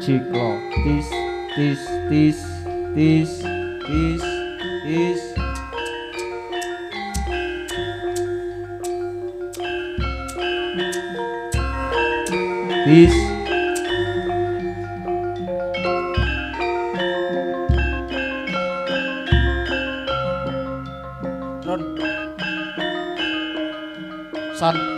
Ciklo tis tis tis tis tis tis tis Ron San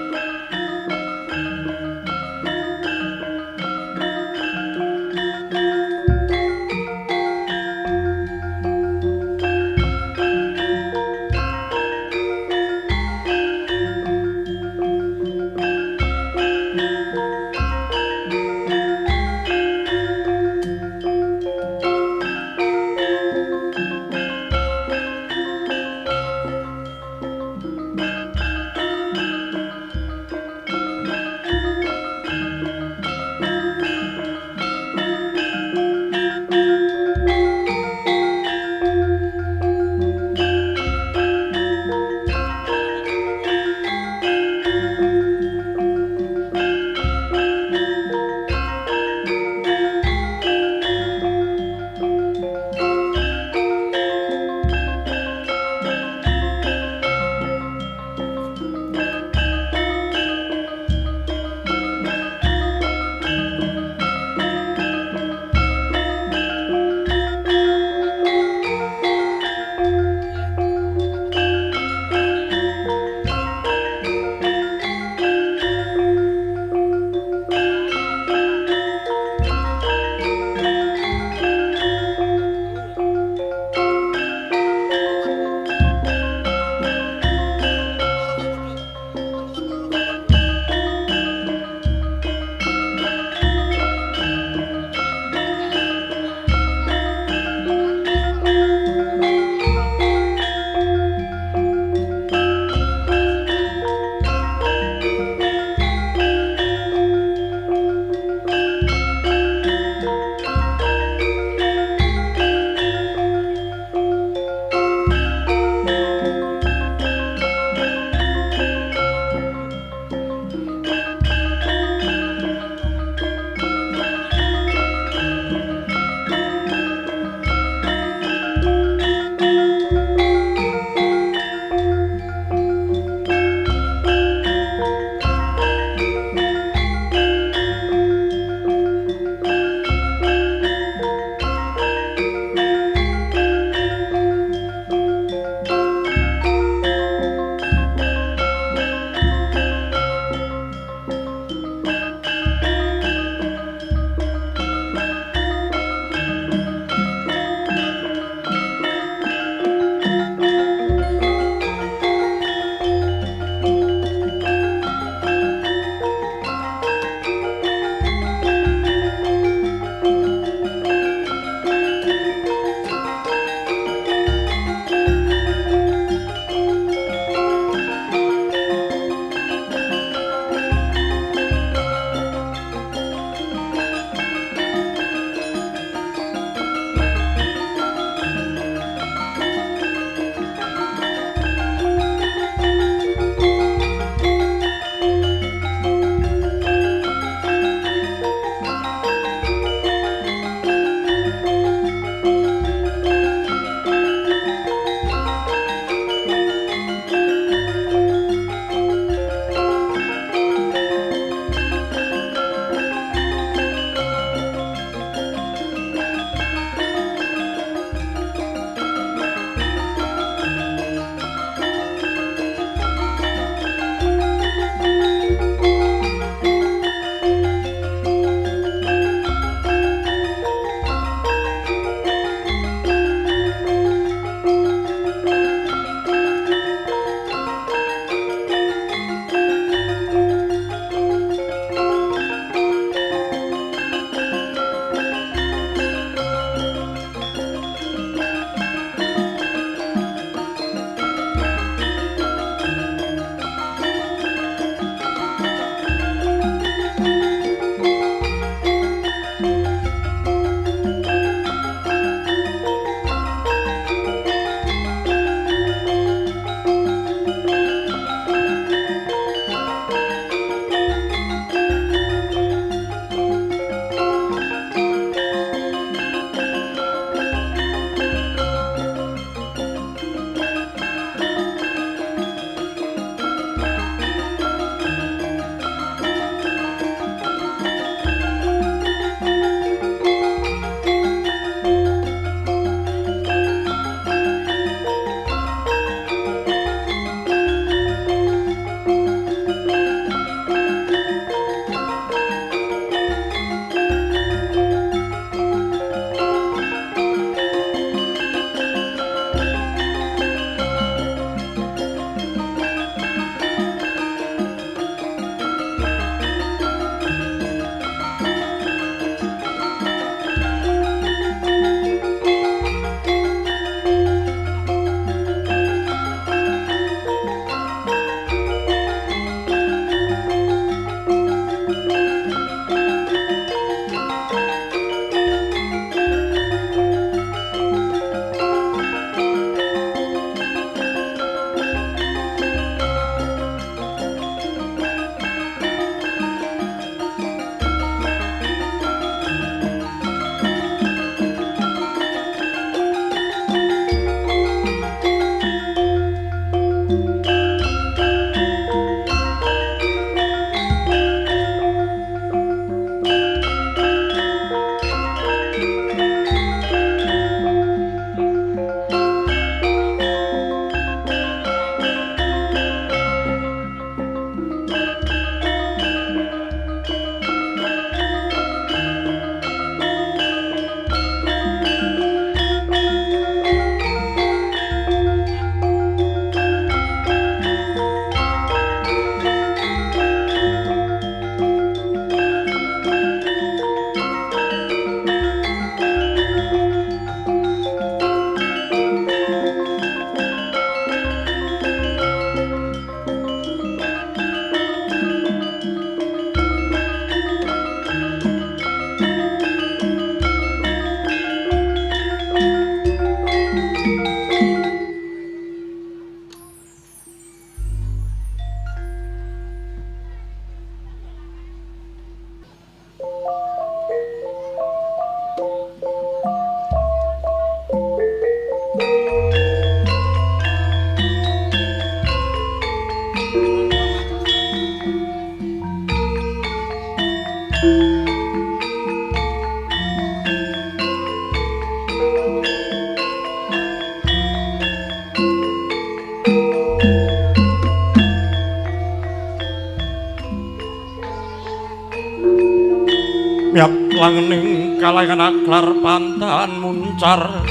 langning kalangan aklar pantan muncar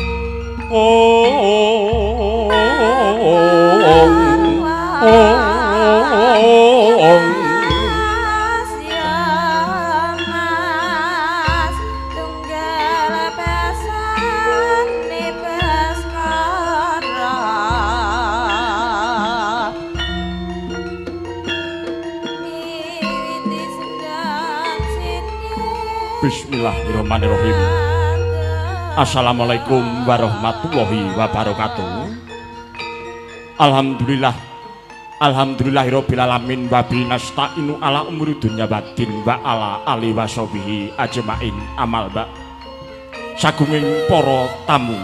Bismillahirrahmanirrahim. Assalamualaikum warahmatullahi wabarakatuh. Alhamdulillahirabbil alamin wa bi nasta'inu ala umuri dunya waddin wa ala ali washabihi ajmain amal ba. Sagunging para tamu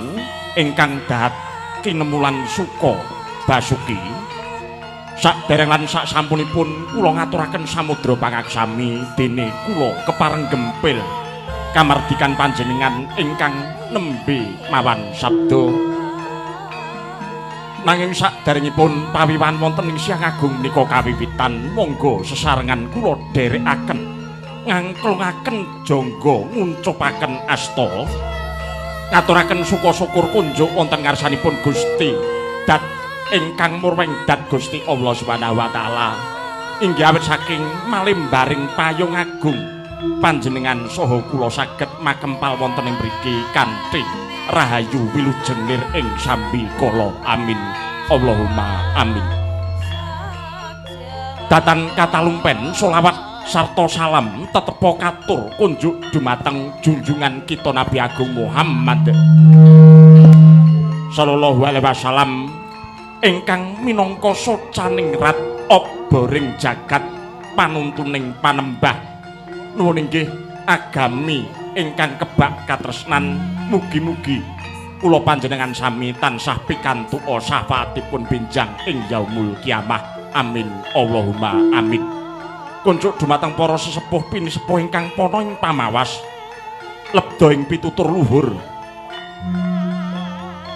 ingkang dahat kinemulan suka basuki. Sakdereng lan sak sampunipun kula ngaturaken samudra pangaksami dene kula kepareng gempil kamardikan panjenengan ingkang nembe mawan sabda. Nanging sakderengipun pawiwan wonten ing Siang Agung menika kawiwitan monggo sesarengan kula dherekaken ngangklungaken jangga nguncupaken asta ngaturaken suka-syukur kunjuk wonten ngarsanipun Gusti dat ingkang murweng dat Gusti Allah Subhanahu wa taala inggih awit saking malimbaring payung agung panjenengan saha kula saged makempal wonten ing mriki kanthi rahayu wilujeng lir ing sambi kala amin Allahumma amin. Datan katalumpen selawat sarta salam tetepa katur kunjuk dumateng junjungan kita Nabi Agung Muhammad sallallahu alaihi wasallam ingkang minangka socaning rat obboring jagat panuntuning panembah nuwun inggih agami ingkang kebak katresnan mugi-mugi kula panjenengan sami tansah pikantuk syafaatipun benjang ing yaumul kiamah amin Allahumma amin. Kunjuk dumateng para sesepuh pinisepuh ingkang pana ing pamawas lebda ing pitutur luhur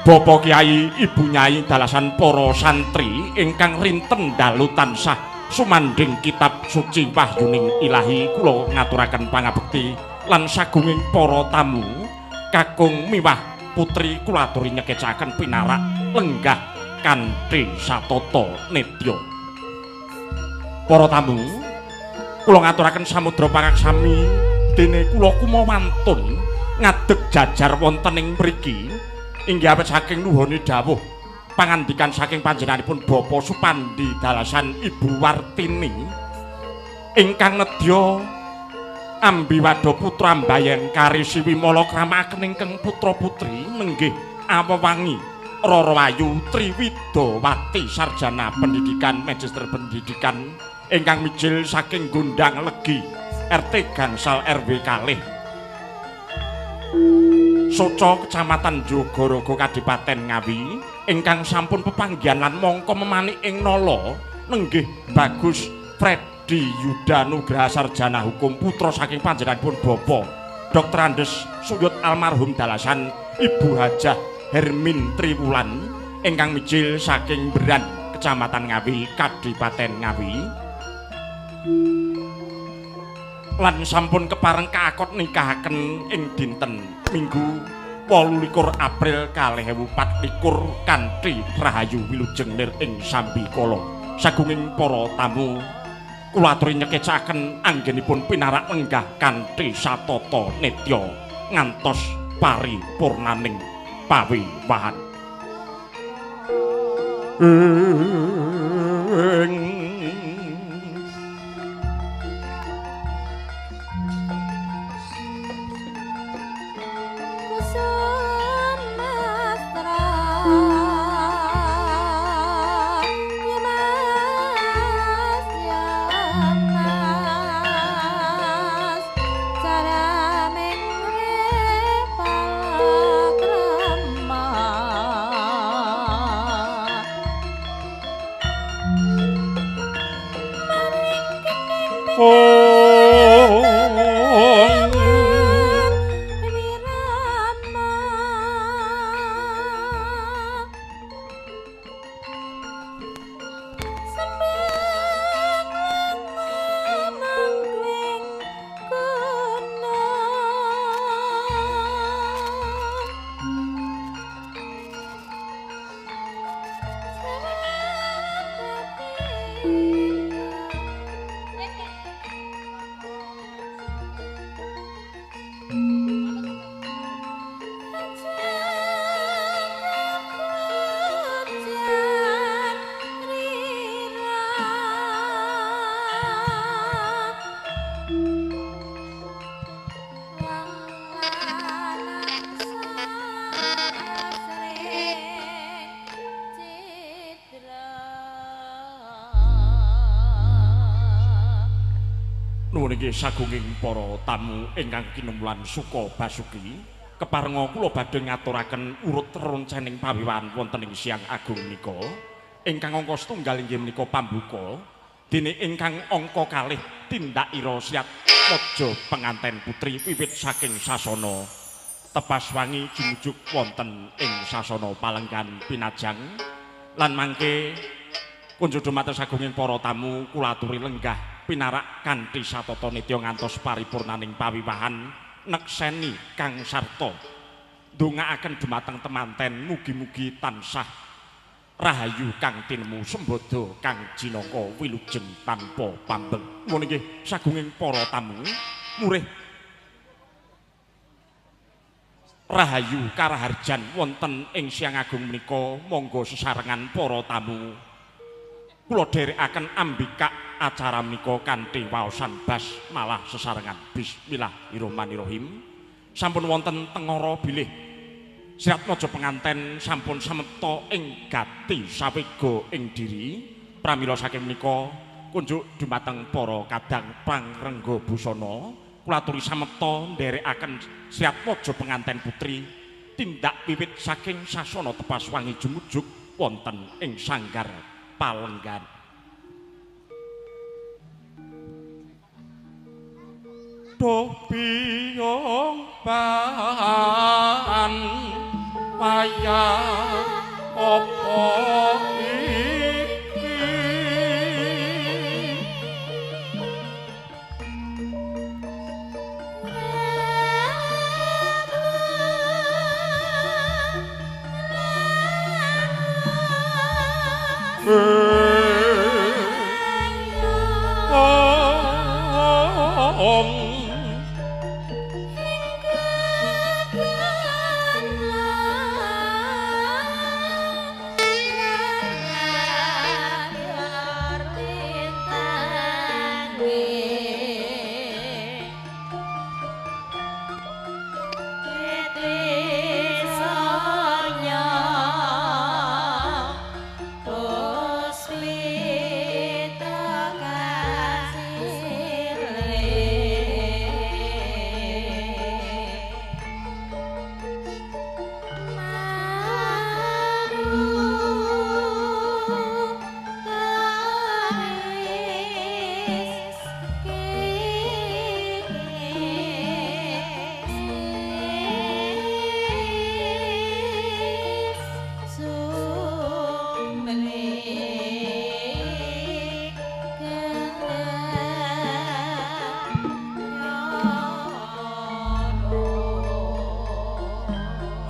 Bapak Kyai, Ibu Nyai dalasan para santri ingkang rinten dalu tansah sumandhing kitab suci wahyuning Ilahi kula ngaturaken pangabekti lan sagunging para tamu kakung miwah putri kula aturi nyekecaken pinarak lenggah kanthi satata nedya. Para tamu kula ngaturaken samudra pangaksami dene kula kumawantun ngadeg jajar wonten ing mriki inggih awit saking nuhune dawuh pangandikan saking panjenenganipun Bapak Supandi dalasan Ibu Wartini ingkang nedya ambiwada putra mbayeng karisi wimala kramaken ingkang putra-putri nenggih awewangi Rara Wayu Triwidawati sarjana pendidikan magister pendidikan ingkang mijil saking Gondang Legi RT Gangsal RW kalih Soco Kecamatan Jogorogo Kadipaten Ngawi ingkang sampun pepanggihan lan mongko memanik ing nala nenggih Bagus Freddy Yuda Nugraha sarjana hukum putra saking panjenenganipun Bapak Dr. Andes Suyut almarhum dalasan Ibu Hajah Hermin Triwulan ingkang mijil saking Beran Kecamatan Ngawi Kadipaten Ngawi lan sampun kepareng kaakot nikahaken ing dinten Minggu 28 April 2024 kanthi rahayu wilujeng lir ing sambi kala. Sagunging para tamu kula aturi nyekecaken anggenipun pinarak lenggah kanthi satata nedya ngantos paripurnaning pawiwahan. Puniki sagunging para tamu ingkang kinumlan Suka Basuki, keparenga kula badhe ngaturaken urut roncening pawiwahan wonten ing Siang Agung menika. Ingkang angka setunggal inggih menika pambuka, dene ingkang angka kalih tindak ira siat raja penganten putri wiwit saking sasana tepas wangi jumujuk wonten ing sasana Palenggan Pinajang lan mangke kunjuk dumateng sagunging para tamu kula aturi lenggah pinarak kanthi satata nitya ngantos paripurnaning pawiwahan nekseni Kang Sarta ndongaaken dumateng temanten mugi-mugi tansah rahayu kang tinemu sembodo kang jinaka wilujeng tanpa pambeng. Mun nggih sagunging para tamu murih rahayu karaharjan wonten ing Siang Agung menika monggo sesarengan para tamu kula dherekaken ambikak acara menika kanthi waosan bas malah sesarengan bismillahirrahmanirrahim. Sampun wonten tengara bilih sirat maja penganten sampun samepta ing gati sawega ing diri. Pramila saking menika kunjuk dumateng para kadang pangrengga busana kula aturi samepta nderekaken sirat maja penganten putri tindak wiwit saking sasana tepas wangi jumujuk wonten ing sanggar Palenggan. Duh biyong ban wayah apa iki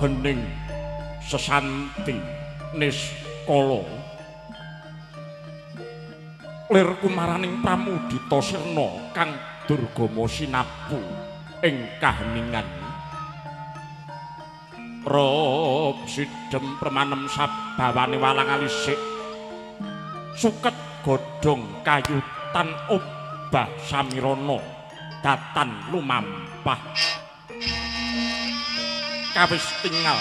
hening sesanti niskala lir kumaraning Pramudita Sirna kang Durgama sinapu ing kaheningan rob sidhem permanem sabawane walang alisik suket godhong kayutan obah samirana datan lumampah kawis tinggal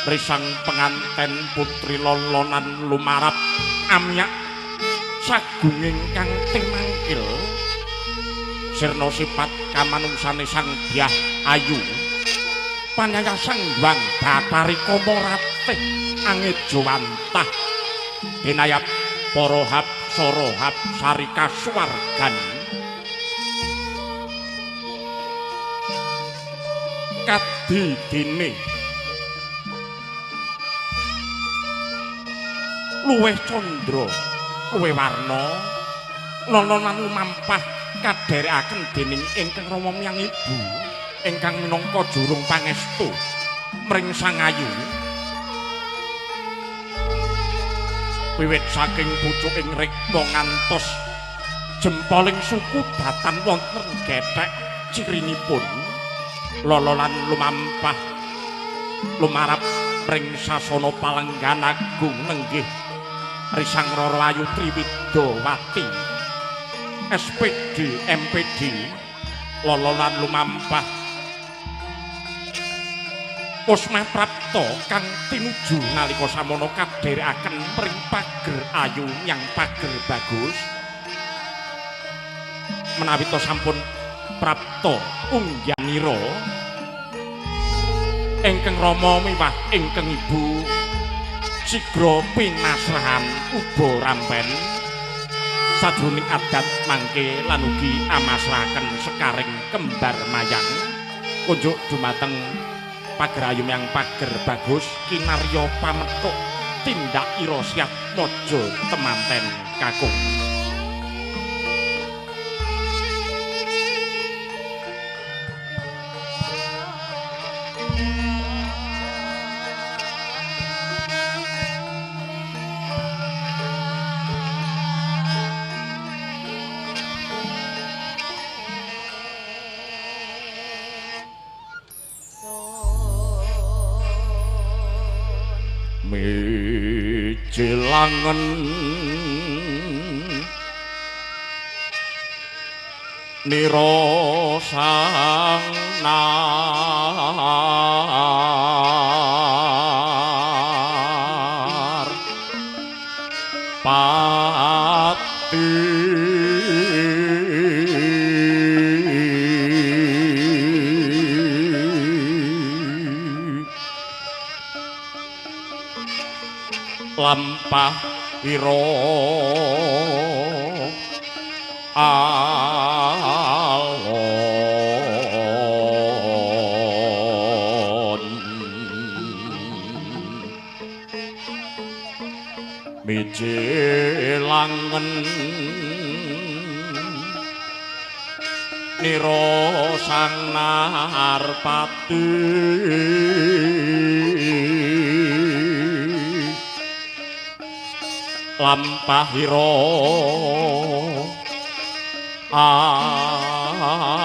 risang penganten putri lolonan lumarap amyak sagunging kang timangkil sirna sipat kamanungsane sang Dyah Ayu panyayasang Hyang Bathari Kamarate angejawantah dinayap para hapsara hapsari kasuwargan kadidine luwih candra luwih warna lolonan lumampah kadherekaken dening ingkang Rama Myang Ibu ingkang minangka jurung pangestu mring Sang Ayu wiwit saking pucuking rikma ngantos jempoling suku datan wonten gethek cirinipun lololan lumampah lumarap ring sasana Palenggan Agung nenggih risang Rara Ayu Triwidawati SPD MPD lololan lumampah Pusmeh prapta kang tinuju nalika samono kadherekaken mring pager ayu nyang pager bagus menawi to sampun prapta ungganira ingkang Rama miwah ingkang Ibu sigra pinasrahan uba rampen sajroning adat mangke lan ugi amasrahaken sekaring kembar mayang kunjuk dumateng pagerayum yang pager bagus kinarya pamethuk tindak ira siap mojo temanten kakung mijilangen nira sang nar pati lampah ira alon mijilangen nira sang narpati lampahira alon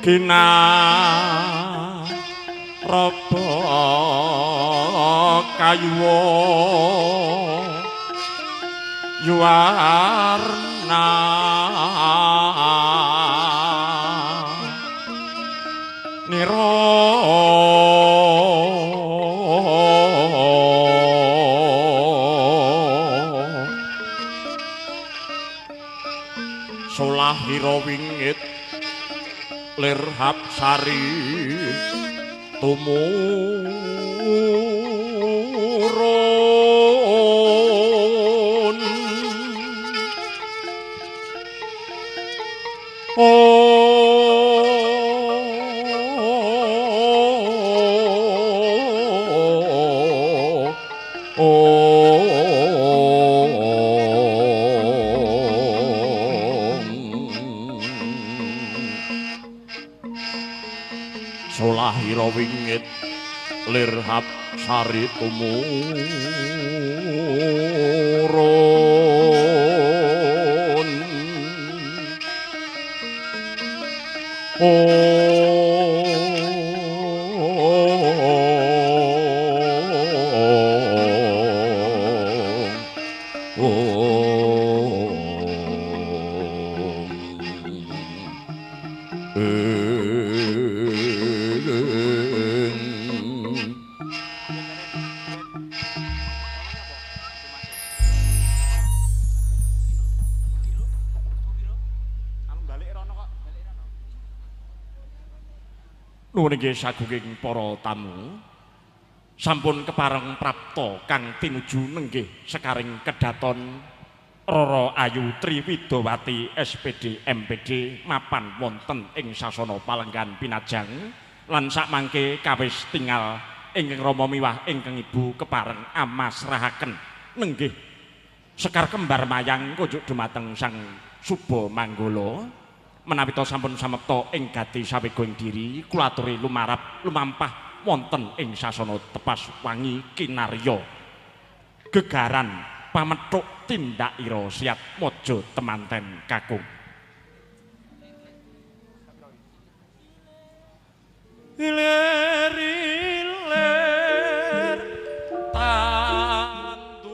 kinaraba kayuwa yuwarna nira solahira wingit lir hapsari tumurun solahira wingit lir hapsari tumurun nuwun inggih sagunging para tamu sampun kepareng prapta kang tinuju nenggih sekaring kedaton Rara Ayu Triwidawati SPD MPD mapan wonten ing sasana Palenggan Pinajang lan sakmangke kawis tinggal ingkang Rama miwah ingkang Ibu kepareng amasrahaken nenggih sekar kembar mayang kunjuk dumateng Sang Suba Manggala menawi to sampun samekta ing gati sawegoing diri kula aturi lumarap lumampah wonten ing sasana tepas wangi kinarya gegaran pamethuk tindak ira siat mojo temanten kakung iler tandure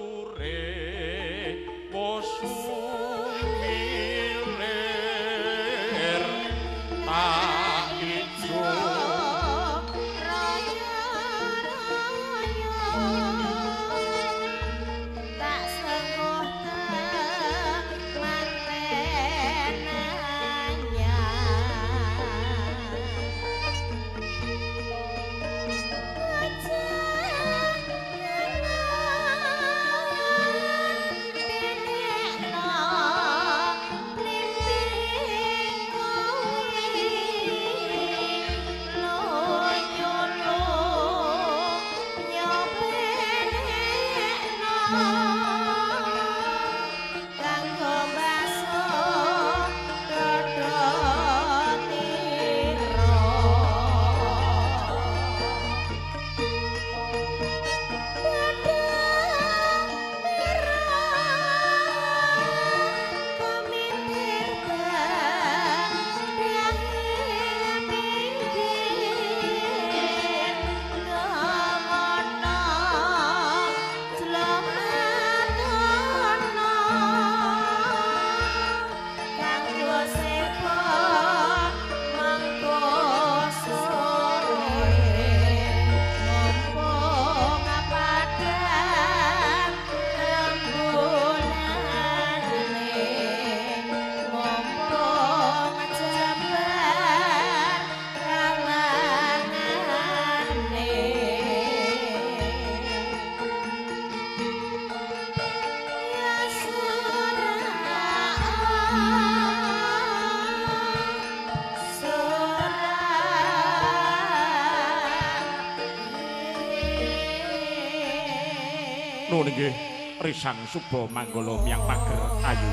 Nuwun inggih Risang Suba Manggala miyang pager ayu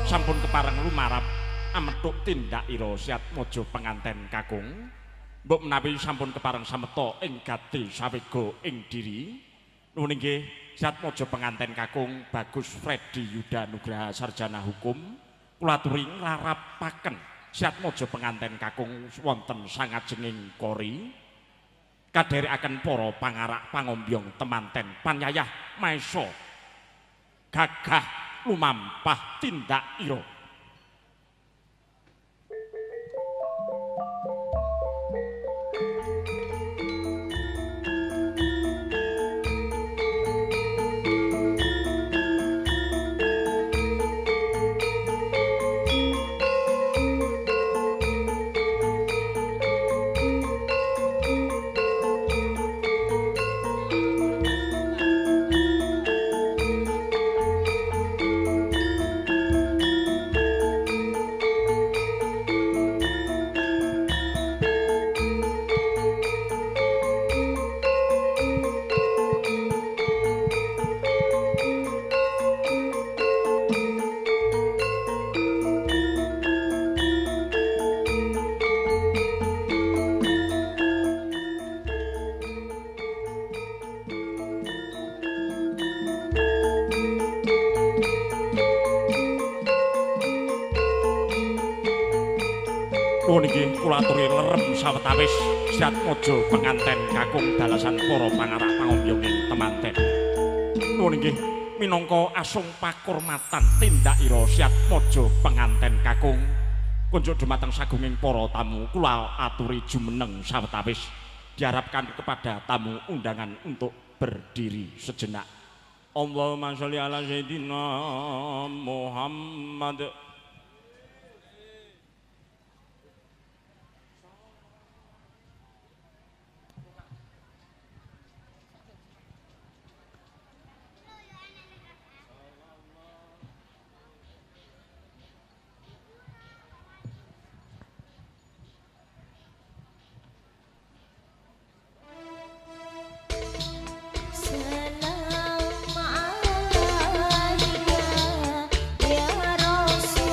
sampun kepareng lumarap amethuk tindak ira siat mojo penganten kakung. Mbok menawi sampun kepareng sameta ing gati sawega ing diri. Nuwun inggih siat mojo penganten kakung Bagus Freddy Yuda Nugraha Sarjana Hukum. Kula aturi nglarapaken siat mojo penganten kakung wonten sangajenging kori. Kadherekaken para pangarak pangombyong temanten panyayah maesa gagah lumampah tindak ira. Nuwun inggih kula aturi lerem sawetawis siat mojo penganten kakung dalasan para pangarak pangombyonging temanten. Nuwun inggih minangka asung pakurmatan tindak ira siat mojo penganten kakung kunjuk dumateng sagunging para tamu kula aturi jumeneng sawetawis diharapkan kepada tamu undangan untuk berdiri sejenak. Allahumma sholli ala sayyidina Muhammad. Ya Rasul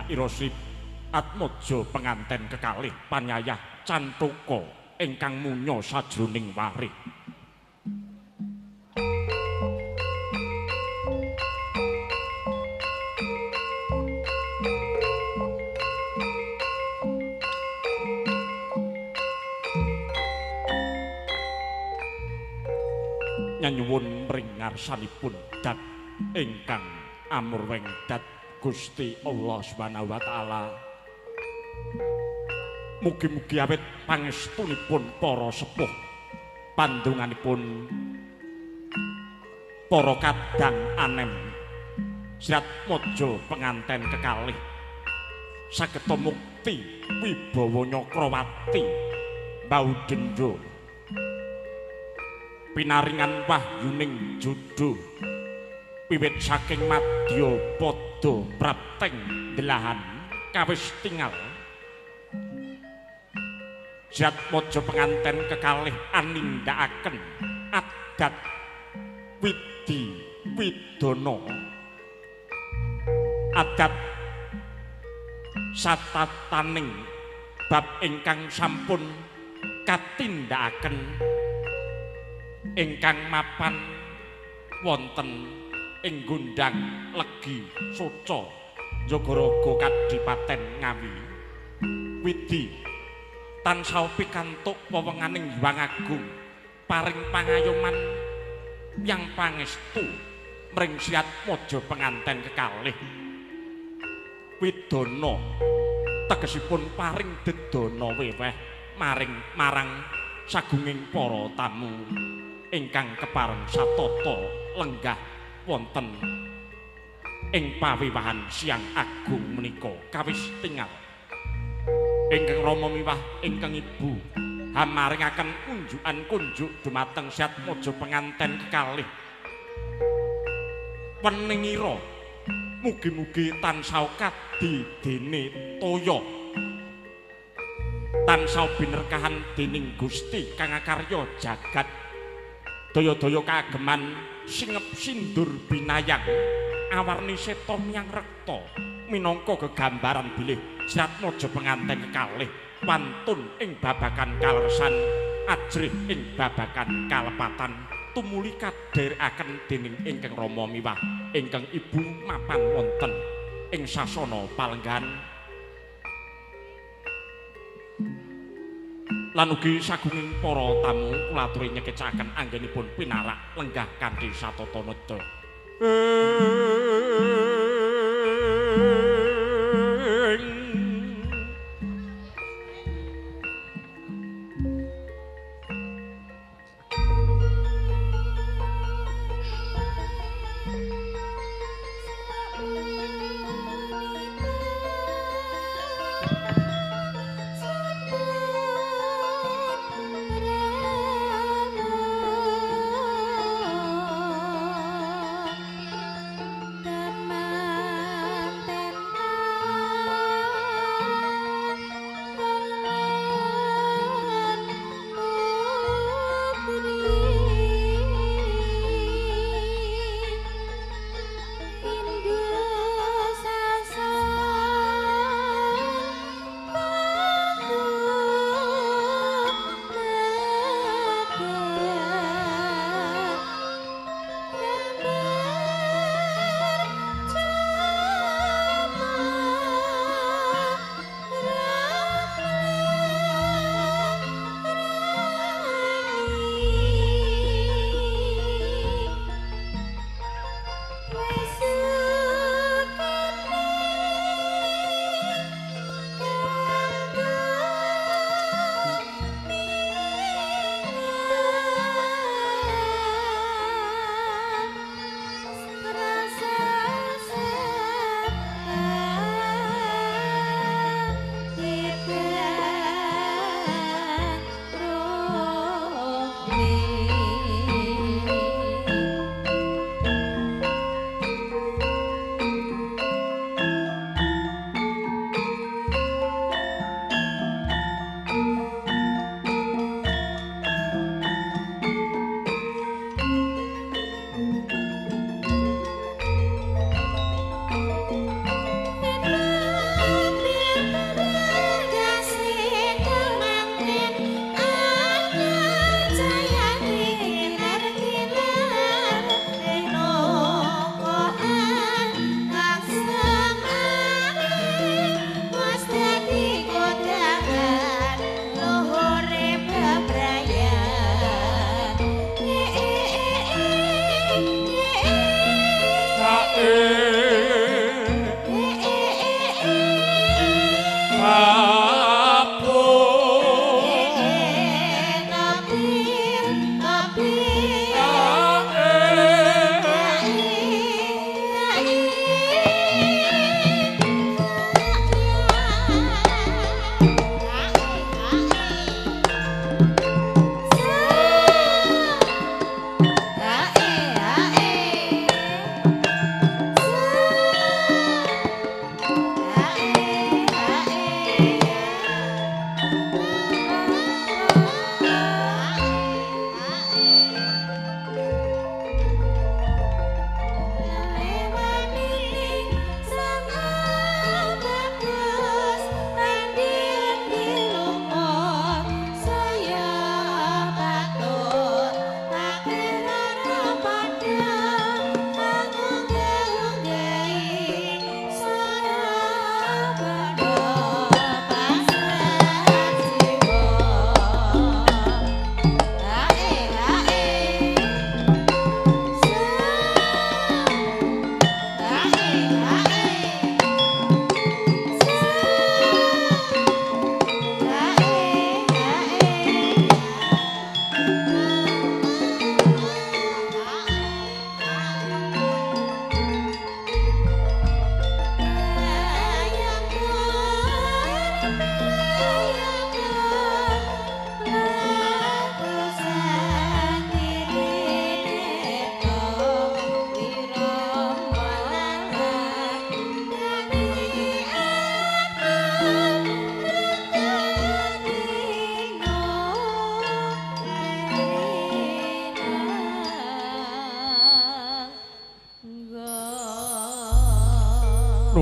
Nyak Irosip Atmojo penganten kekalih Panyayah Cantruka ingkang munya sajroning warih. Nyuwun mring ngarsanipun dat ingkang amurweng dat Gusti Allah Subhanahu wa taala. Mugi-mugi awit pangestunipun para sepuh, pandonganipun para kadang anem Sirat Mojo penganten kekalih sageta mukti wibawa Nyakrawati Baudendra pinaringan wahyuning judhu wiwit saking madya padha prapteng delahan kawis tingal Sirat Mojo penganten kekalih anindakaken adat widi widana adat satataning bab ingkang sampun katindakaken ingkang mapan wonten ing Gundang Legi Soca Jagaraga Kadipaten Ngawi widi tansah pikantuk wewenganing Hyang Agung paring pangayoman yang pangestu mring Sirat Mojo penganten kekalih widana tegesipun paring dedana weweh marang sagunging para tamu ingkang kepareng satata lenggah wonten ing pawiwahan Siang Agung menika kawis tingal ingkang Rama miwah ingkang Ibu hamaringaken unjukan-kunjuk dumateng Sirat Mojo penganten kekalih weningira mugi-mugi tansah kadidene toya tansah binerkahan dening Gusti kang akarya jagat daya-daya kageman singep sindur binayang awarni seta miyang rekta minangka gegambaran bilih Sirat Mojo penganten kekalih wantun ing babagan kaleresan ajrih ing babagan kalepatan tumuli kadherekaken dening ingkang Rama miwah ingkang Ibu mapan wonten ing sasana palenggan lan ugi sagunging para tamu kula aturi nyekecaken anggenipun pinarak lenggah kanthi satata nada.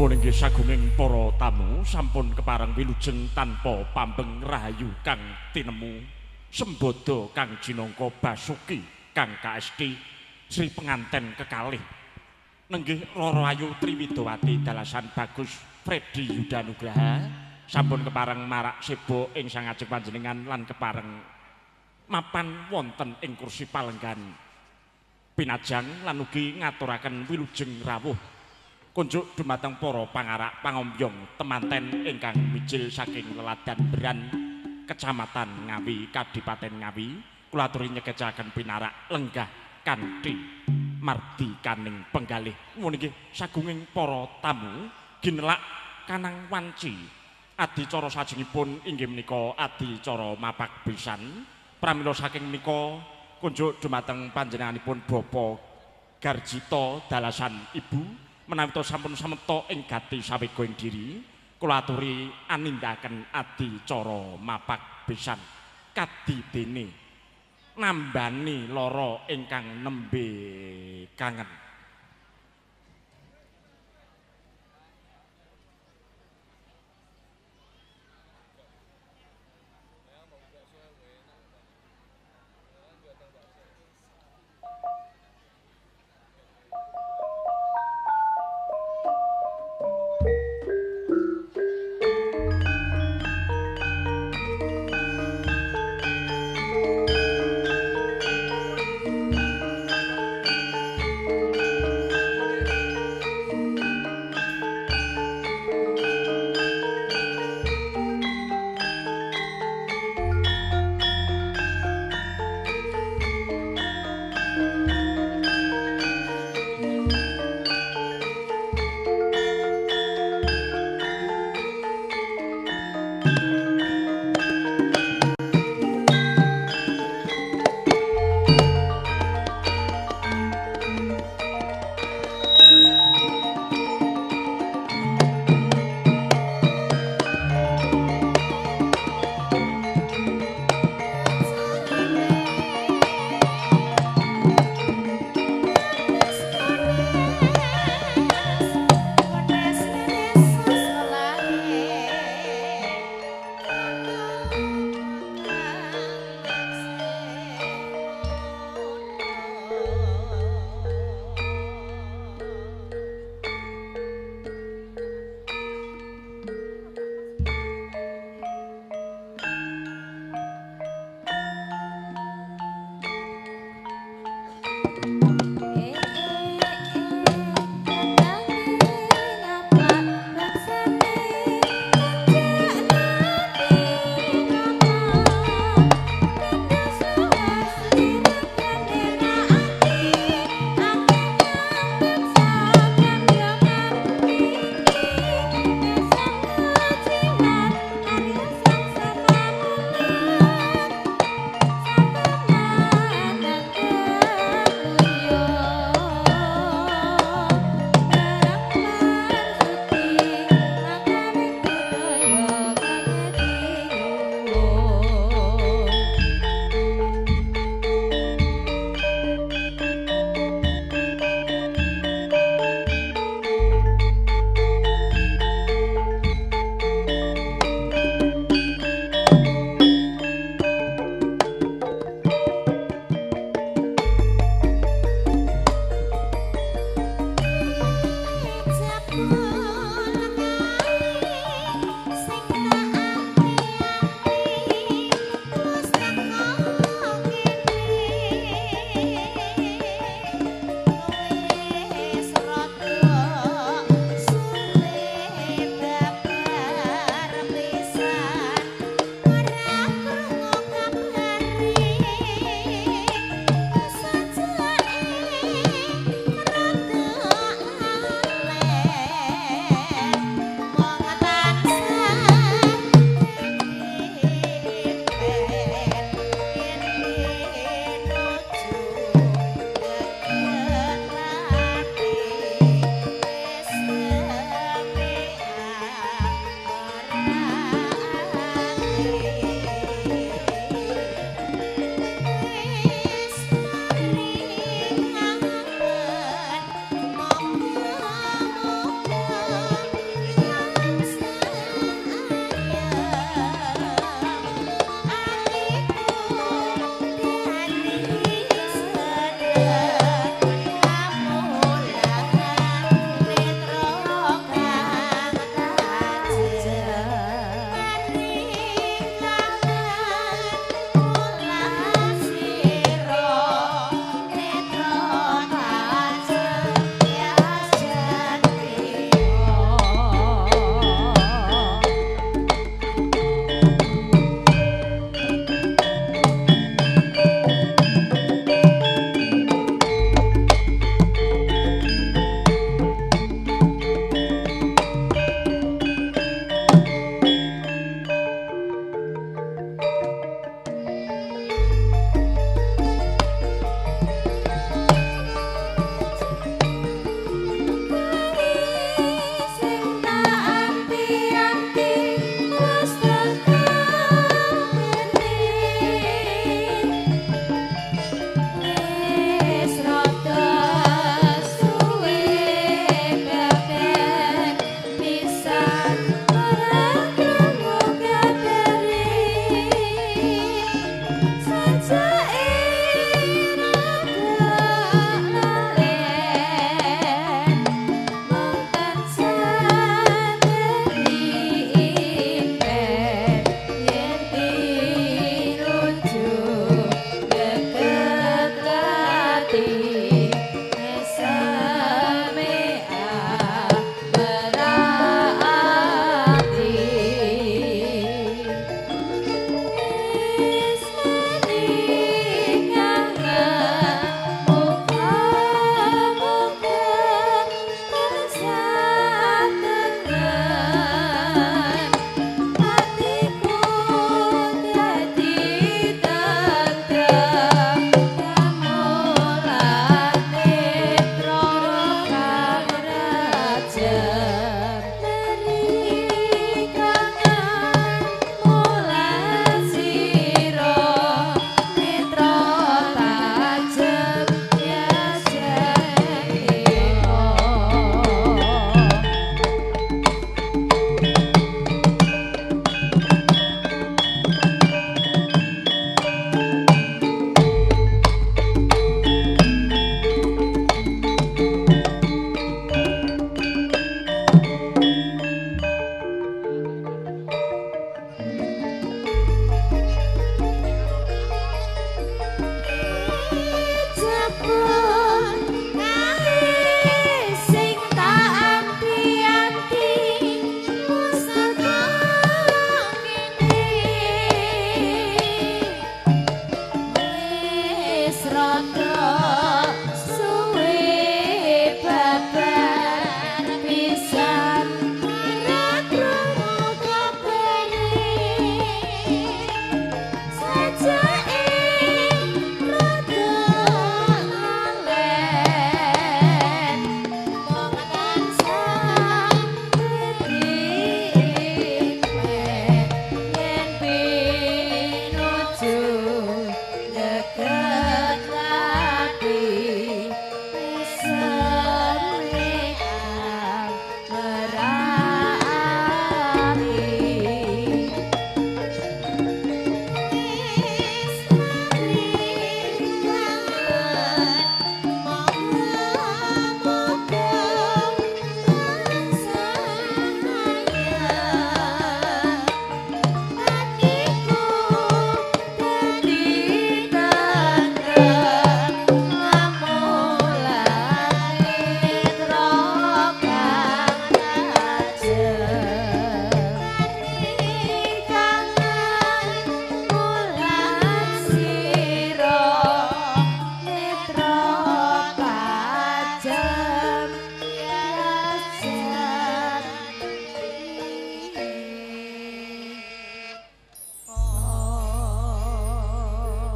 Nuwun inggih sagunging para tamu sampun kepareng wilujeng tanpa pambeng rahayu kang tinemu sembodo kang jinangka Basuki kang KSD Sri penganten kekalih nenggih Roro Ayu Triwidowati dalasan Bagus Freddy Yudanugraha sampun kepareng marak sebo ing sangajeng panjenengan lan kepareng mapan wonten ing kursi palenggan pinajang lan ugi ngaturaken wilujeng rawuh kunjuk dumateng para pangarak pangombyong temanten ingkang mijil saking Leladan Beran Kecamatan Ngawi Kadipaten Ngawi kula aturi nyekecaken pinarak lenggah kanthi mardi kaning penggalih nggih sagunging para tamu ginelak kanang wanci adicara sajengipun inggih menika adicara mapak besan pramila saking menika kunjuk dumateng panjenenganipun Bapak Garjito dalasan Ibu menawi to sampun sameta ing gati sawega ing diri kula aturi anindaken adicara mapak besan kadidene nambani lara ingkang nembe kangen.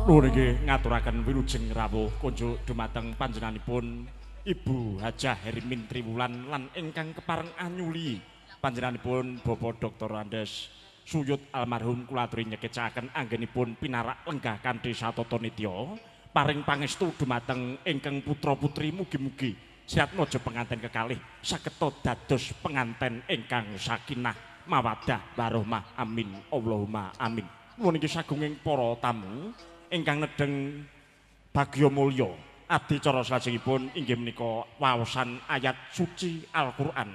Nuwun nggih ngaturaken wilujeng rawuh kunjuk dumateng panjenenganipun Ibu Hajah Hermin Triwulan lan ingkang kepareng anyuli panjenenganipun Bapak Dr. Andes Suyut almarhum kula aturi nyekecaken anggenipun pinarak lenggah kanthi satata nitya paring pangestu dumateng ingkang putra-putri mugi-mugi Siratmaja penganten kekalih sageta dados penganten ingkang sakinah mawaddah warahmah amin Allahumma amin. Nuwun inggih sagunging para tamu ingkang nedeng bagya mulya adicara salajengipun inggih menika waosan ayat suci Al-Qur'an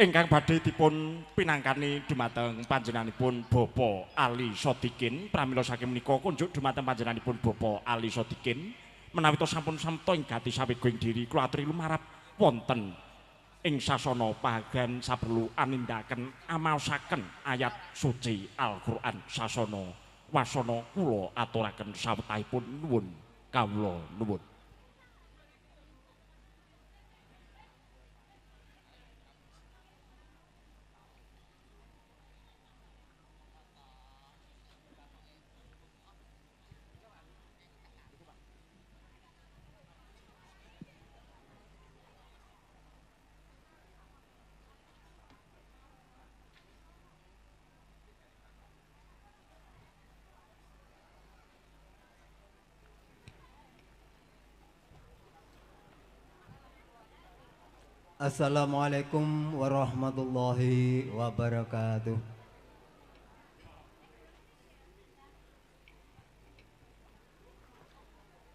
ingkang badhe dipun pinangkani dumateng panjenenganipun Bapak Ali Sodikin. Pramila saking menika kunjuk dumateng panjenenganipun Bapak Ali Sodikin menawi to sampun samta ing gati sawegoing diri kula aturi lumarap wonten ing sasana pahagan saperlu anindaken amaosaken ayat suci Al-Qur'an sasana wasana kula aturaken sawetahipun nuwun kawula nuwun. Assalamualaikum warahmatullahi wabarakatuh.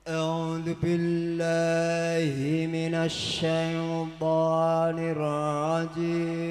A'udzu billahi minasy syaithanir rajim.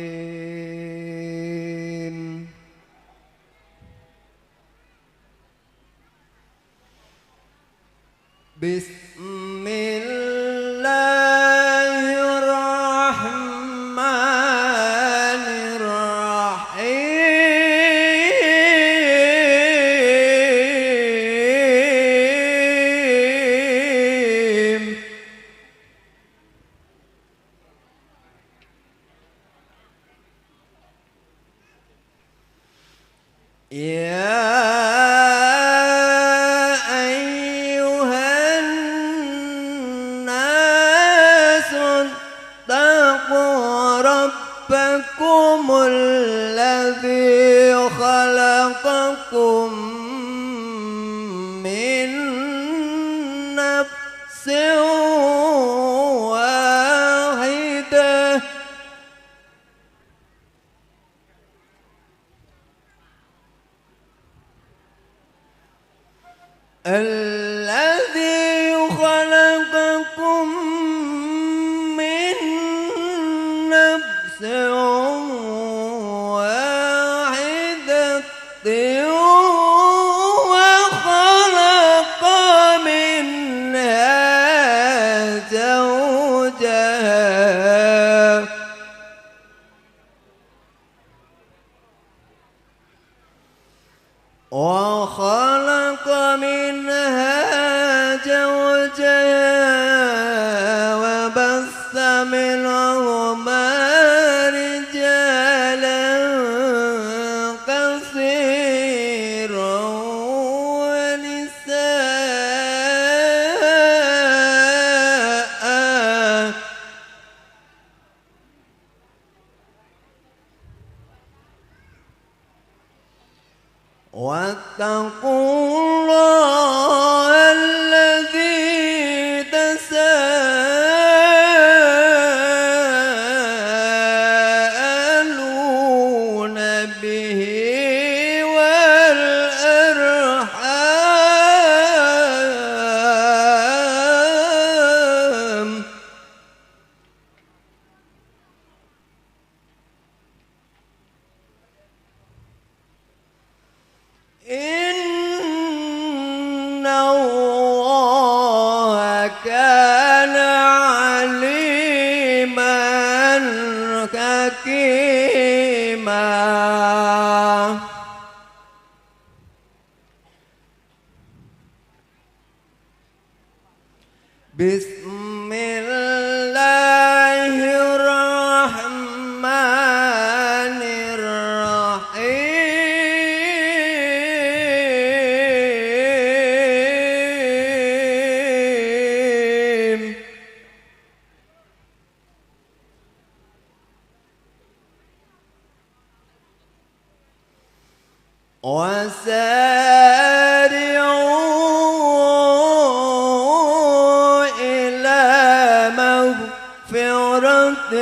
وسارعوا إلى مغفرة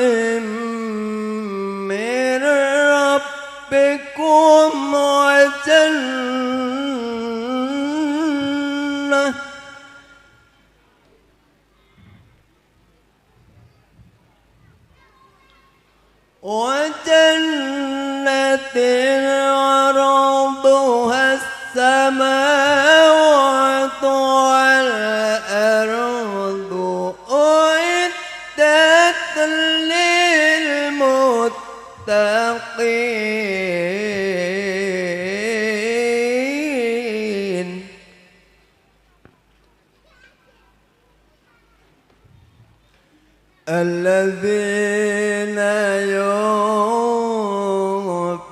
من ربكم وجنة عرضها السماوات والأرض أعدت للمتقين الذين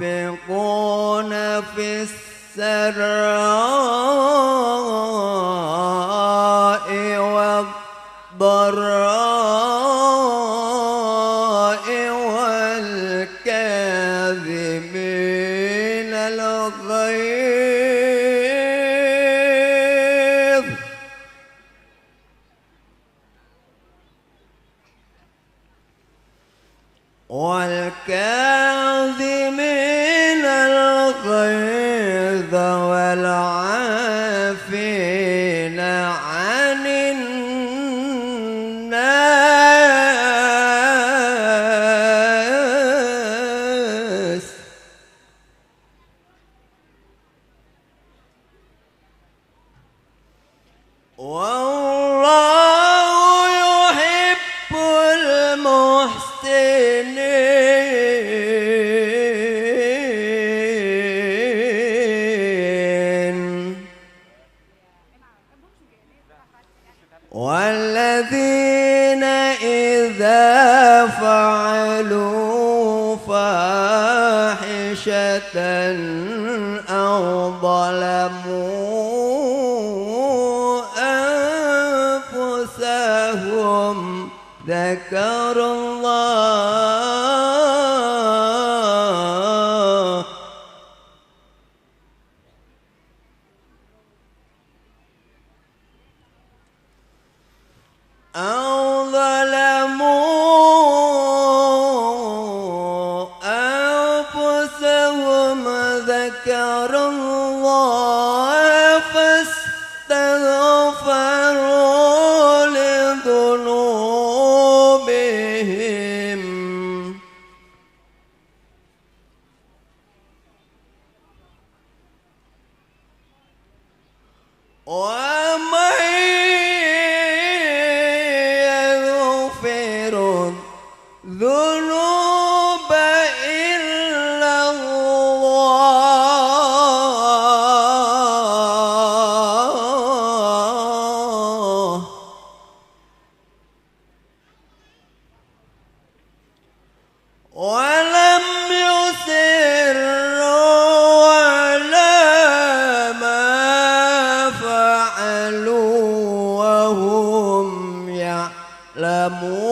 ينفقون في السراء والضراء والكاظمين الغيظ والعافين عن الناس والله يحب المحسنين والذين إذا فعلوا فاحشة أو ظلموا أنفسهم ذكروا الله أو ظلموا أنفسهم ذكروا الله فاستغفروا لذنوبهم ومن يغفر الذنوب إلا الله ولم يصروا على ما فعلوا وهم يعلمون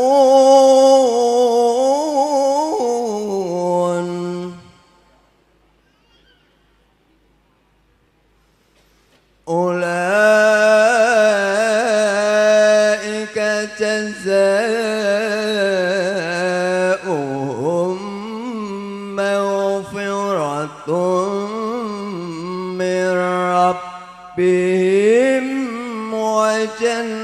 أولئك جزاؤهم مغفرة من ربهم وجنات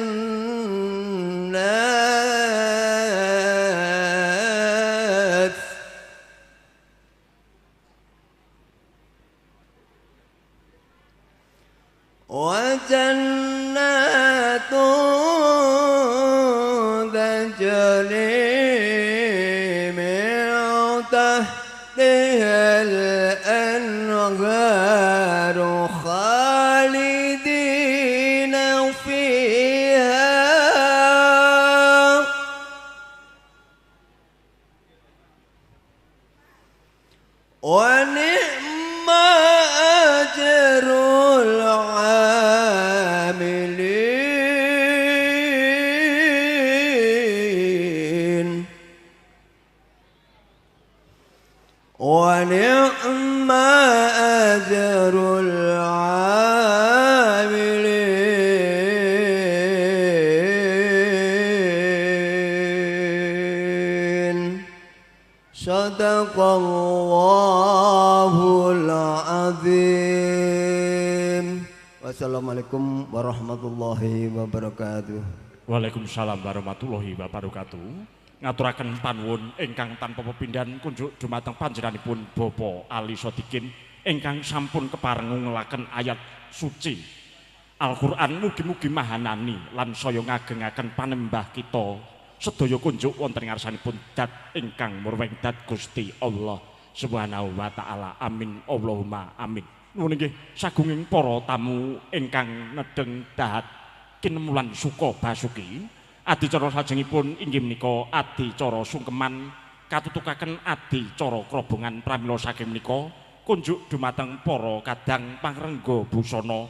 تجري من تحتها الأنهار خالدين فيها ونعم أجر العاملين ونعم أجر العاملين Sadaqallahul azim. Wassalamualaikum warahmatullahi wabarakatuh. Waalaikumsalam warahmatullahi wabarakatuh. Ngaturaken panuwun ingkang tanpa pepindhan kunjuk dumateng panjenenganipun Bapak Ali Sodikin ingkang sampun kepareng ngelaken ayat suci Al-Qur'an mugi-mugi mahanani lan saya ngagengaken panembah kita sedaya kunjuk wonten ngarsanipun dat ingkang murweng dat Gusti Allah Subhanahu wa taala. Amin Allahumma amin. Nuwun nggih sagunging para tamu ingkang nedeng dahat kinemulan suka basuki. Adicara sajengipun inggih menika adicara sungkeman katutukaken adicara krobongan pramila saking menika kunjuk dumateng para kadang pangrengga busana.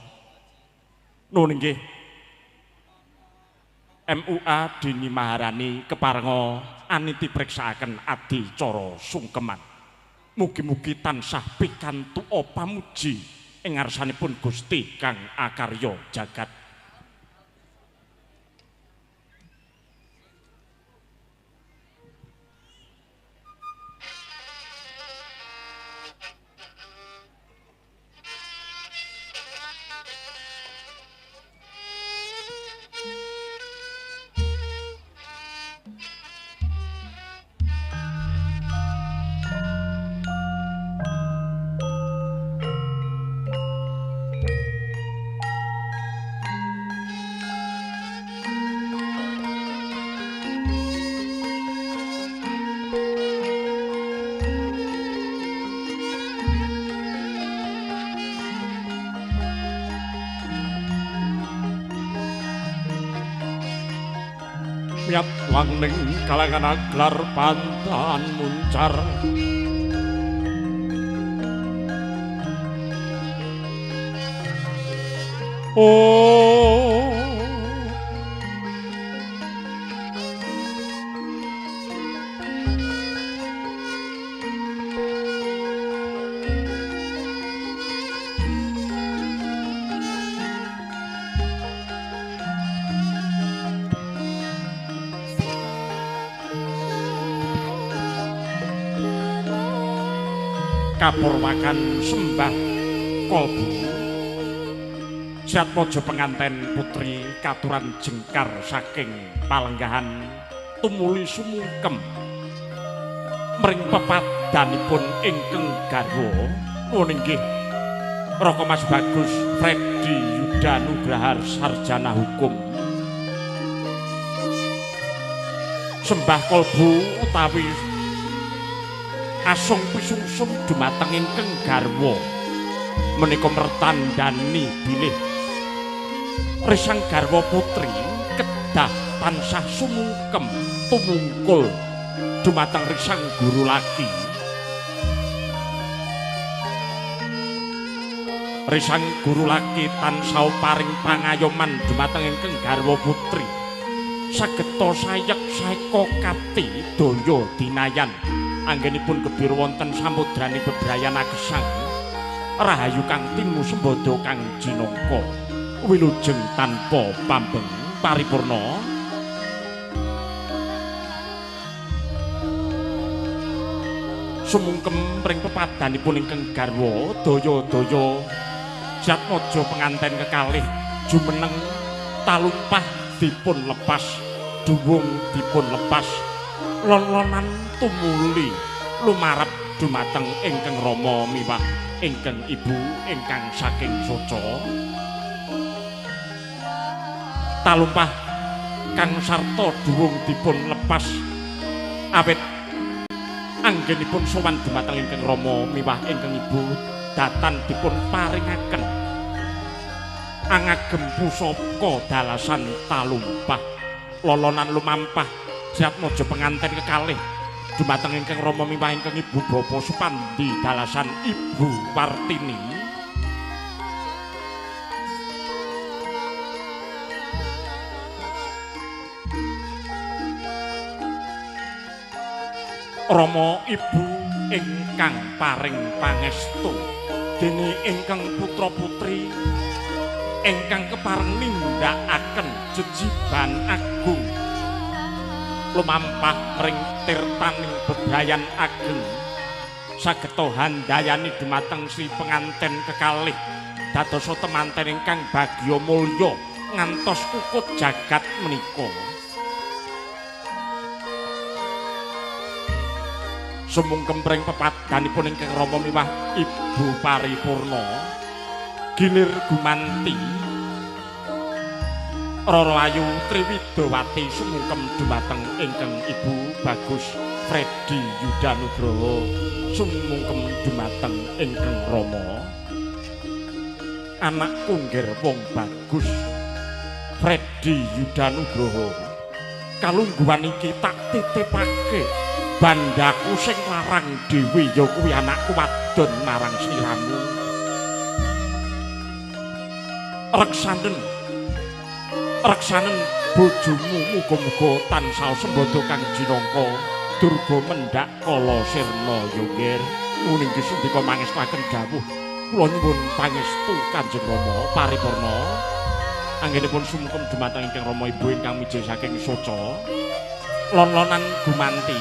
Nuwun inggih MUA Dini Maharani keparenga aniti priksaaken adicara sungkeman. Mugi-mugi tansah pikantuk pamuji ing ngarsanipun Gusti kang akarya jagat. Miat wangning kalangan aglar pantan muncar oh kapurwakan sembah kolbu Jatmojo penganten putri katuran jengkar saking palenggahan tumuli sumungkem mring pepadanipun ingkang garwa nuwun inggih Raka Mas Bagus Freddy Yuda Nugrahar sarjana hukum. Sembah kolbu utawi asung pisungsung dumateng ingkang garwa menika mertandani bilih risang garwa putri kedah tansah sumungkem tumungkul dumateng risang guru laki. Risang guru laki tansah paring pangayoman dumateng ingkang garwa putri sageta sayek saeka kati daya dinayan anggenipun kebir wonten samudrani bebrayan agesang rahayu kang timu sembada kang jinangka wilujeng tanpa pambeng paripurna sumungkem ring pepadanipun ingkang garwa daya-daya Jatmojo penganten kekalih jumeneng talumpah dipun lepas duwung dipun lepas lolonan tumuli lumarep dumateng ingkang Rama miwah ingkang Ibu ingkang saking soca talumpah kang sarta duwung dipun lepas awit anggenipun sowan dumateng ingkang Rama miwah ingkang Ibu datan dipun paringaken angagem pusaka dalasan talumpah lolonan lumampah Jatmojo penganten kekalih dumateng ingkang Rama miwah ingkang Ibu Bapa Supandi dalasan Ibu Wartini Rama Ibu ingkang paring pangestu dene ingkang putra-putri ingkang kepareng nindakaken jejiban agung lumampah ring tirtaning bebrayan ageng sageta handayani dumateng Sri penganten kekalih dadosa temanten ingkang bagya mulya ngantos kukut jagat menika. Sumungkem pring pepadanipun ingkang Rama miwah Ibu Paripurna gilir gumanti Rara Ayu Triwidawati sumungkem dumateng ingkang Ibu Bagus Freddy Yudanugraha sumungkem dumateng ingkang Rama anak kunggir wong bagus Freddy Yudanugraha kalungguhan iki tak titipake bandaku sing larang dhewe ya kuwi anakku wadon marang sliramu reksanen bojomu muga-muga tansah sembada kang jinangka durga mendhak kala sirna yogir muning sundika mangestaken dawuh kula nyuwun pangestu Kanjeng Rama paripurna anggenipun sumungkem dumateng ingkang Rama Ibu ingkang mijil saking soca lon-lonan gumanti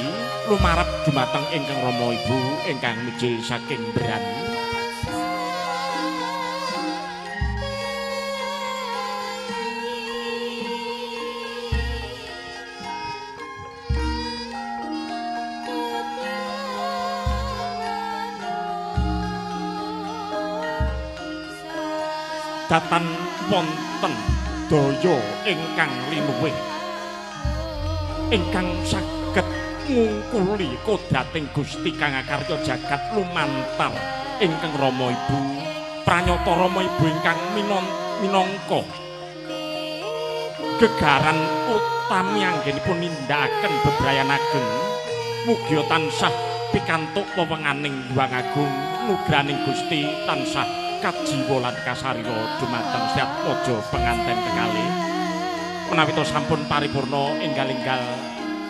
lumarep dumateng ingkang Rama Ibu ingkang mijil saking Bran. Datan wonten daya ingkang linuwih ingkang saged ngungkuli kodrating Gusti kang akarya jagat lumantar ingkang Rama Ibu pranyata Rama Ibu ingkang minangka gegaran utami anggenipun nindakaken bebrayan ageng mugi tansah pikantuk wewenganing Hyang Agung nugraning Gusti tansah kajiwa lan kasarya dumateng Syatmaja penganten kekalih menawi to sampun paripurna enggal-enggal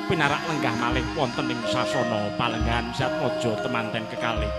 pinarak lenggah malih wonten ing sasana palenggahan Syatmaja temanten kekalih.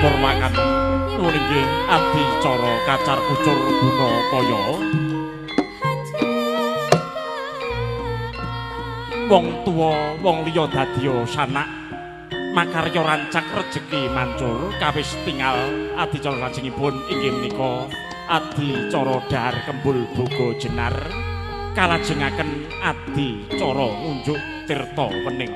atur mangan nuwun inggih adicara kacar kucur guna kaya wong tuwa wong liya dadya sanak makarya rancak rejeki mancur kawis tinggal adicara lajengipun inggih menika adicara Dhahar Kembul Boga Jenar kalajengaken adicara ngunjuk tirta wening.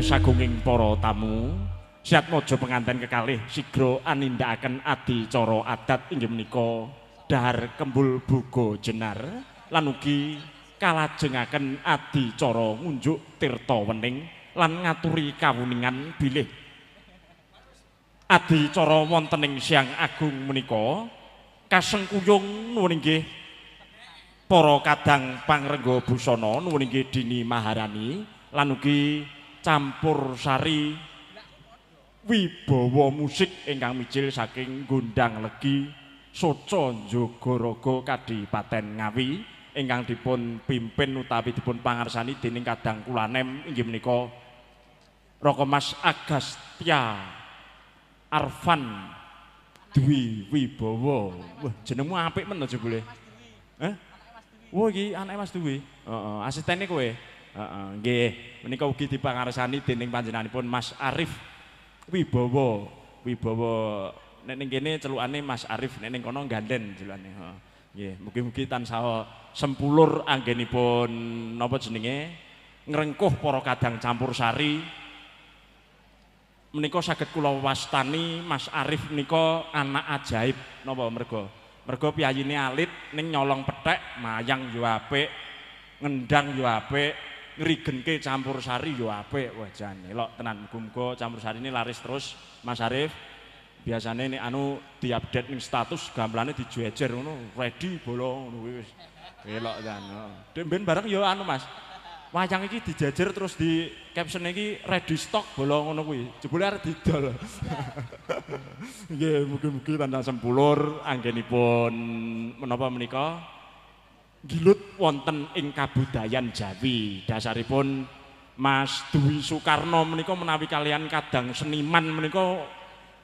Sagunging para tamu Siatmaja penganten kekalih sigra anindakaken adicara adat inggih menika Dhahar Kembul Boga Jenar lan ugi kalajengaken adicara ngunjuk tirta wening lan ngaturi kawuningan bilih adicara wonten ing Siang Agung menika kasengkuyung nuwun inggih para kadang pangrengga busana nuwun inggih Dini Maharani lan ugi campur sari wibawa musik ingkang mijil saking Gondang Legi Soco Jogorogo Kadipaten Ngawi ingkang dipun pimpin utawi dipun pangarsani dening kadang kulanem inggih menika Raka Mas Agastya Arfan Dwi Wibawa. Wah jenengmu apik men aja boleh. Wah iki anake Mas Dwi. Heeh, asistene kowe. Nggih, menika ugi dipangarsani dening panjenenganipun Mas Arif Wibawa. Wibawa nek ning kene celukane Mas Arif, nek ning kono Ganden celukane. Nggih, mugi-mugi tansah sempulur anggenipun napa jenenge ngrengkuh para kadang campur sari. Menika saged kula wastani Mas Arif menika anak ajaib napa merga piyayine alit ning nyolong pethek, mayang yo apik, ngendang yo apik. Ngrigenke campur sari yo apik wah jan elok tenan muga-muga campur sari ini laris terus Mas Arif biasane nek anu diupdate ning status gamblane dijejer ngono ready bolo ngono wis elok kan ben bareng yo anu Mas wayang iki dijejer terus di caption iki ready stock bolo ngono kuwi jebule arep didol nggih mugi-mugi tandang sempulur anggenipun menapa menika gilut wonten ing kabudayan Jawi dasaripun Mas Dwi Soekarno menika menawi kalian kadang seniman menika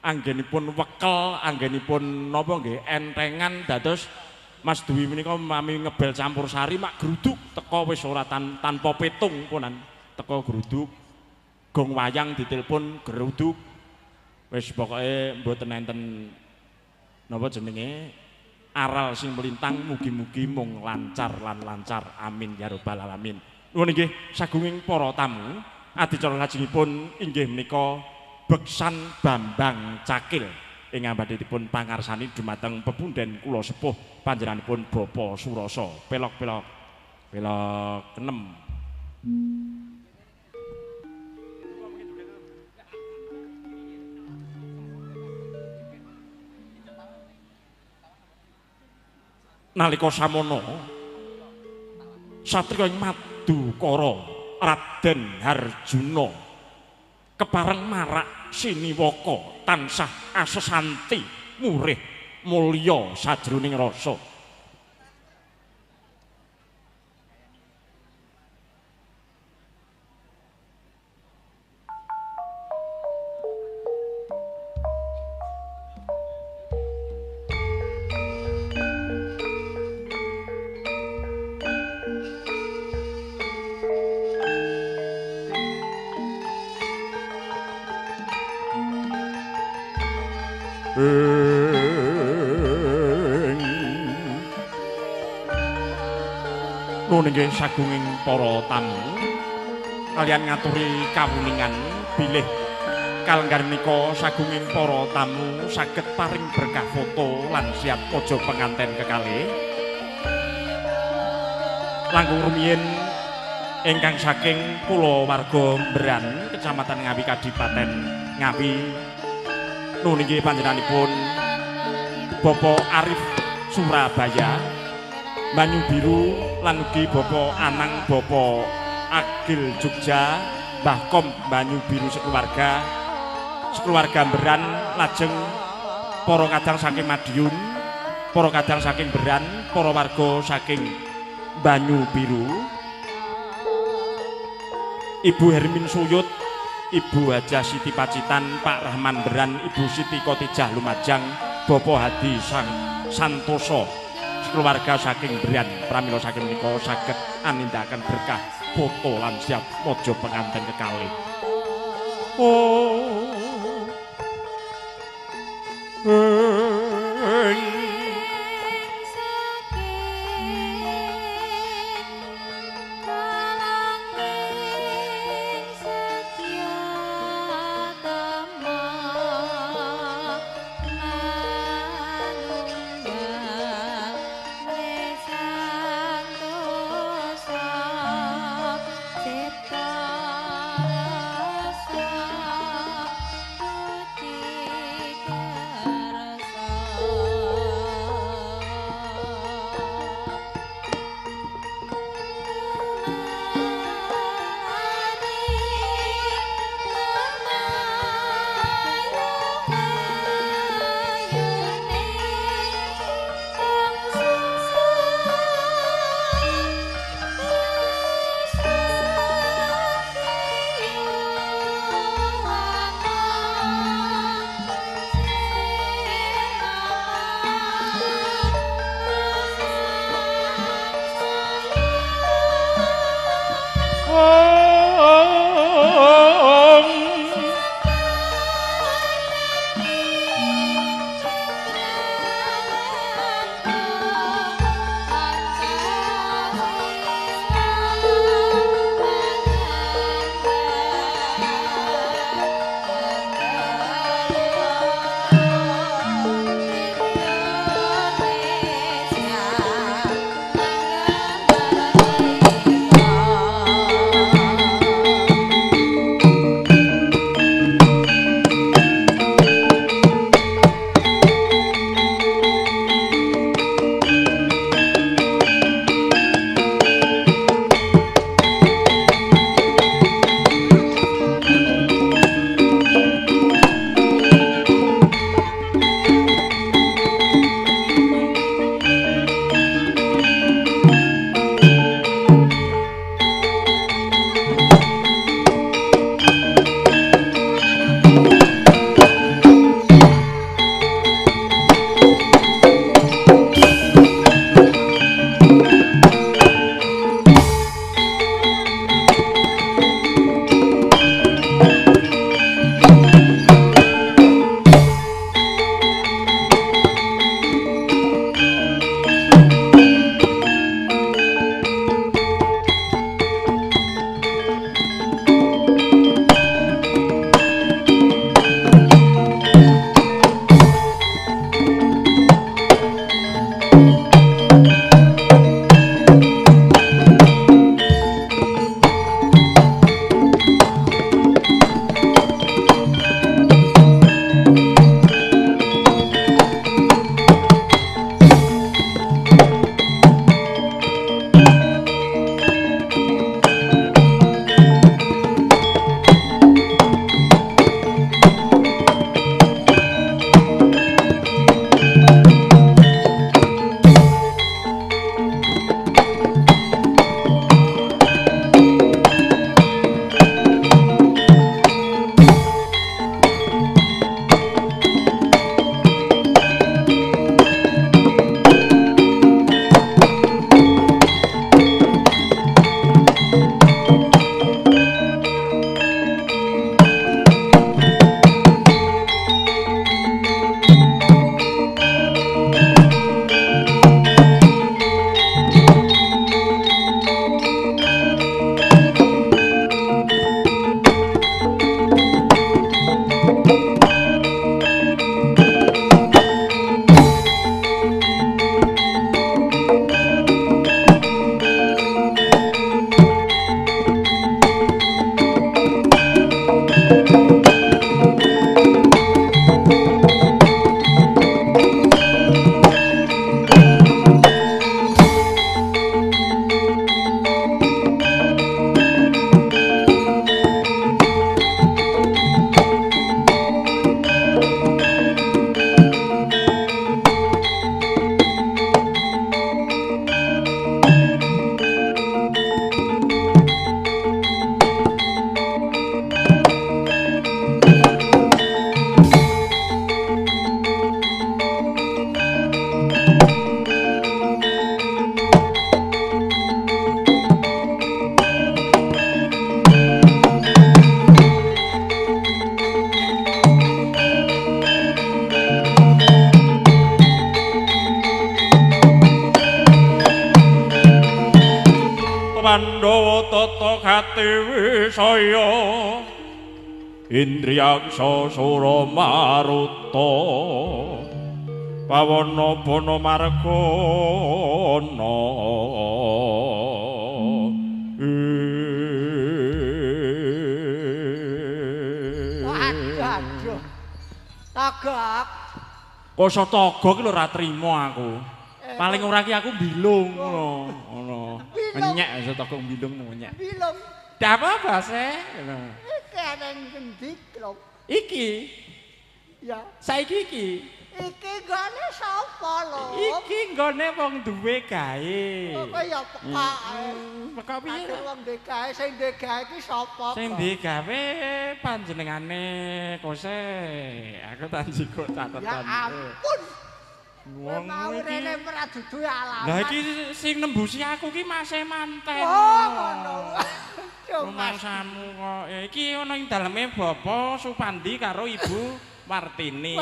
anggenipun wekel anggenipun napa nggih entengan dados Mas Dwi menika mami ngebel campur sari mak gruduk teko wis ora tanpa petung punan teko gruduk gong wayang ditelepon gruduk wis pokoke mboten enten napa jenenge aral sing melintang mugi-mugi mung lancar lan lancar amin ya rabbal alamin. Nuwun inggih sagunging para tamu adicara lajengipun inggih menika Beksan Bambang Cakil ingkang badhe dipun pangarsani dumateng pepunden kula sepuh panjenenganipun Bapak Surasa pelok-pelok kenem. Nalika samono satriya Madukara Raden Harjuna kepareng marak siniwaka tansah asesanti murih mulya sajroning rasa. Nuwun inggih sagunging para tamu kalian ngaturi kawuningan bilih kalenggan menika sagunging para tamu saged paring berkah foto lan siap pojo penganten kekalih langkung rumiyin ingkang saking kulawarga Mbran Kecamatan Ngawi Kadipaten Ngawi nunggih panjenenganipun Bapak Arif Surabaya Banyu Biru lan ugi Bapak Anang Bapak Agil Jogja Mbah Kom Banyu Biru sekeluarga Mbran lajeng para kadang saking Madiun para kadang saking Beran para warga saking Banyu Biru Ibu Hermin Suyut Ibu Hajah Siti Pacitan Pak Rahman Beran Ibu Siti Kotijah Lumajang Bapak Hadi Santoso keluarga saking Beran pramila saking menika saged anindahaken berkah foto lan siap mojo pengantin kekalih Pandhawa tata gati wisaya Indriyaksa Sura Maruta Pawana Bana Margana Aduh. Tagak. Koso taga ki lho ora trima aku. Paling ora ki aku mbilung ngono. Menyek iso taga mbilung menyek. Bilung. Ndak apa-apa sih. Iki ana ngendi, Klop? Iki. Ya. Saiki iki. Iki gone sapa lho? Iki nggone wong duwe gawe. Kaya peka. Peka piye? Ada wong duwe gawe, sing duwe gawe iki sapa? Sing duwe gawe panjenengane kose. Aku tak njikuk catetan. Ya ampun. Wong mau rene ora dudu alamat. Lah iki sing nembusi aku ki Mase Manten. Oh, ngono. Rumangsamu kok. Iki ana ing daleme Bapak Supandi karo Ibu Martini.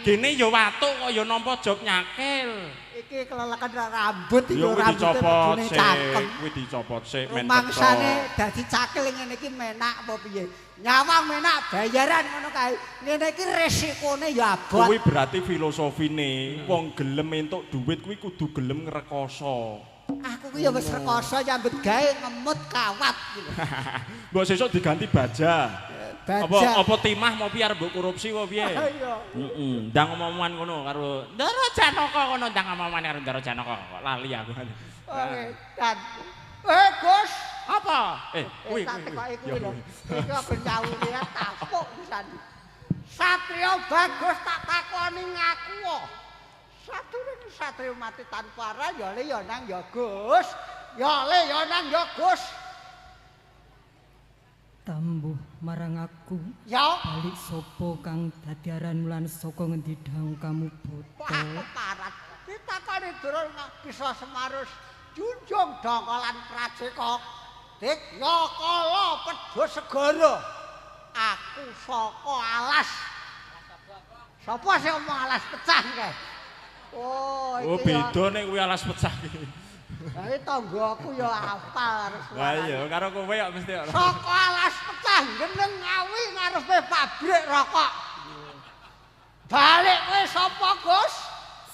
Gene ya watuk kok ya nampa jog nyakil. Iki kelelekan rambut iki Yo rambut dicopot sik, cakep. kuwi dicopot sik men. Mangsane dadi cakil ngene iki menak apa piye? Nyawang menak bayaran ngono kae. Ngene iki resikone ya abot. Kuwi berarti filosofine wong gelem entuk dhuwit kuwi kudu gelem ngrekoso. Aku ku ya wis rekoso nyambut gawe ngemut kawat gitu. Mbok sesuk diganti baja. Baja. Apa timah mau piye arep mbok korupsi apa piye? Iya. Heeh, ndang omongan ngono karo Ndara Janaka kono ndang omongan karo Ndara Janaka kok lali aku. Oke, dan Gus, Apa? Kuwi tak tekoki kuwi lho. Iki aku nyawuri ya tapuk pisan. Satrio bagus tak takoni ngaku kok. Saturune satrio mati tanpa arah ya le ya nang ya Gus. Ya le ya nang ya Gus. Tambuh marang aku Ya. balik sopo kang dadi aran mulan saka ngendi dang kamu Wah, boto keparat. Ditakoni durung bisa semarus junjung dongkolan prajeka. Dik ya kala pedho segara. Aku saka alas. Sapa sing ngomong alas pecah kae? Oh, Oh iki ya. beda nek kuwi alas pecah iki. Lah iki tanggaku ya hafal harus. Lah iya karo kowe kok mesti ora. Saka alas pecah geneng ngawi ngarepe pabrik rokok. Balik kowe sapa, Gus?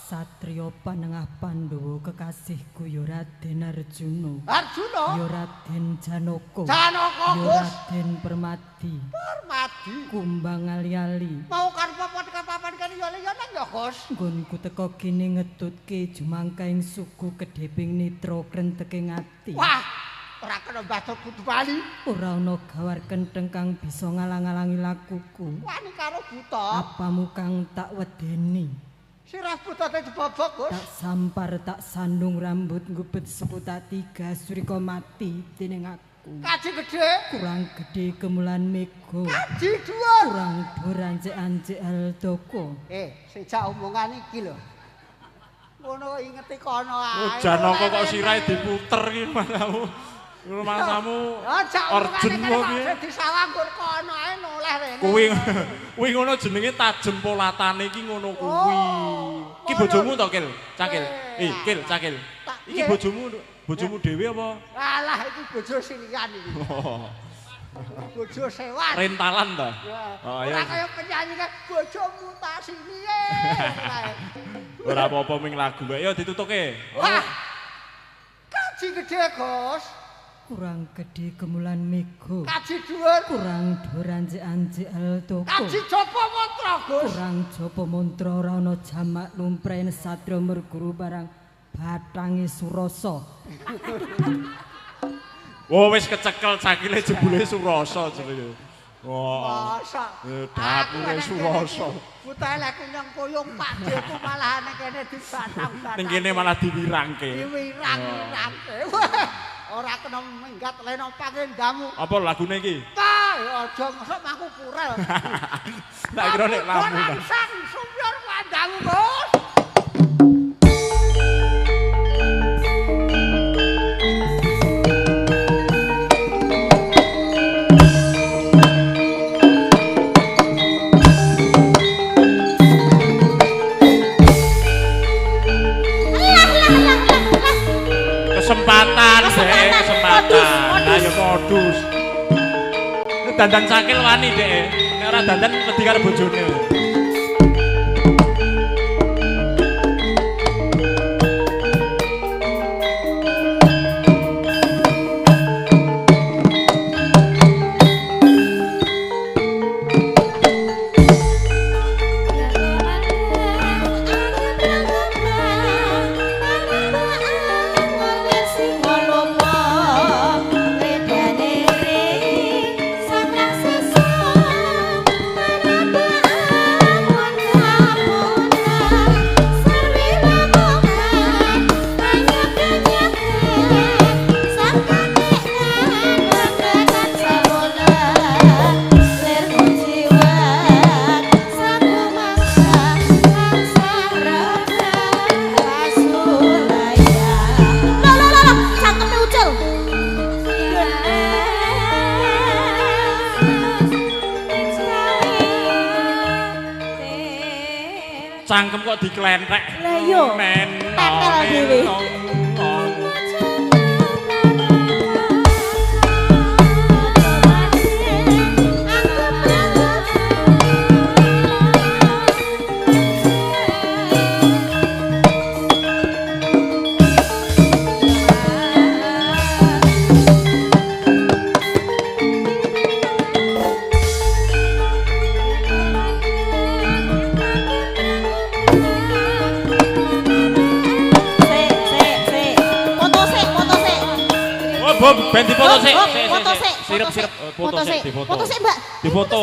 Satrio Panengah Pandhawa kekasihku ya Raden Arjuna Arjuna. ya Raden Janaka Janaka, ya Gus. Raden Permadi Permadi. kumbang ali-ali Mau karo papan kapapan kan ya nang ya, Gus. nggonku teka kene ngetutke jumangkaing suku kedheping nitra krenteke ngati Wah, ora kena mbah Budu Bali. ora ana gawar kentheng kang bisa ngalang-alangi lakuku Wani karo buta. apamu kang tak wedeni Sirah buta teh dibobok, Gus. tak sampar tak sandung rambut ngubet seputak tiga surika mati dening aku Kaji gede. kurang gede kemulan mego Kaji dhuwur. kurang dorancek-ancek aldoko Sejak omongan iki lho. Ngono ingeti kono ae. Oh Janaka kok sirahe diputer iki manamu. Rumangsamu Orjun kok piye? Disawang gur kono ae noleh rene. Kuwi ngono jenenge tajem polatane iki ngono kuwi. Iki bojomu to, Kil? Cakil. Kil, Cakil. Iki bojomu dhewe apa? Alah iki bojo silian iki. Bojo sewan. Rentalan ta? Oh Ora ya. kaya penyanyi kan bojomu tak sini. Ora apa-apa ming lagu wae. Ya ditutuke. Wah. Kaji gede, Gus. kurang gede kemulan mego Kaji dhuwur. kurang dorancek-ancek aldoko Kaji jaba mantra, Gus. kurang japa mantra ora ana jamak lumpren satria merguru barang batange surasa Oh wis kecekel Cakile jebule Surasa jenenge. Wah. Masa. Dapure Surasa. Buta lek nyang koyong Pak Deku malah nek kene dibatang-batang. Ning kene malah diwirangke. Diwirang-wirangke. Ora kena minggat leno pangendamu. Apa lagune iki? Ta, aja mosok mangku purel. Tak kira nek lamu. Sang sumpir pandamu, Gus. Kesempatan. dandan cakil wani dek. Nek ora dandan wedi karo bojone. Cangkem kok diklentek. Lah yo. Tetel dhewe. Ben difoto sik. Sirep. Foto sik, Foto sik, Mbak. Difoto.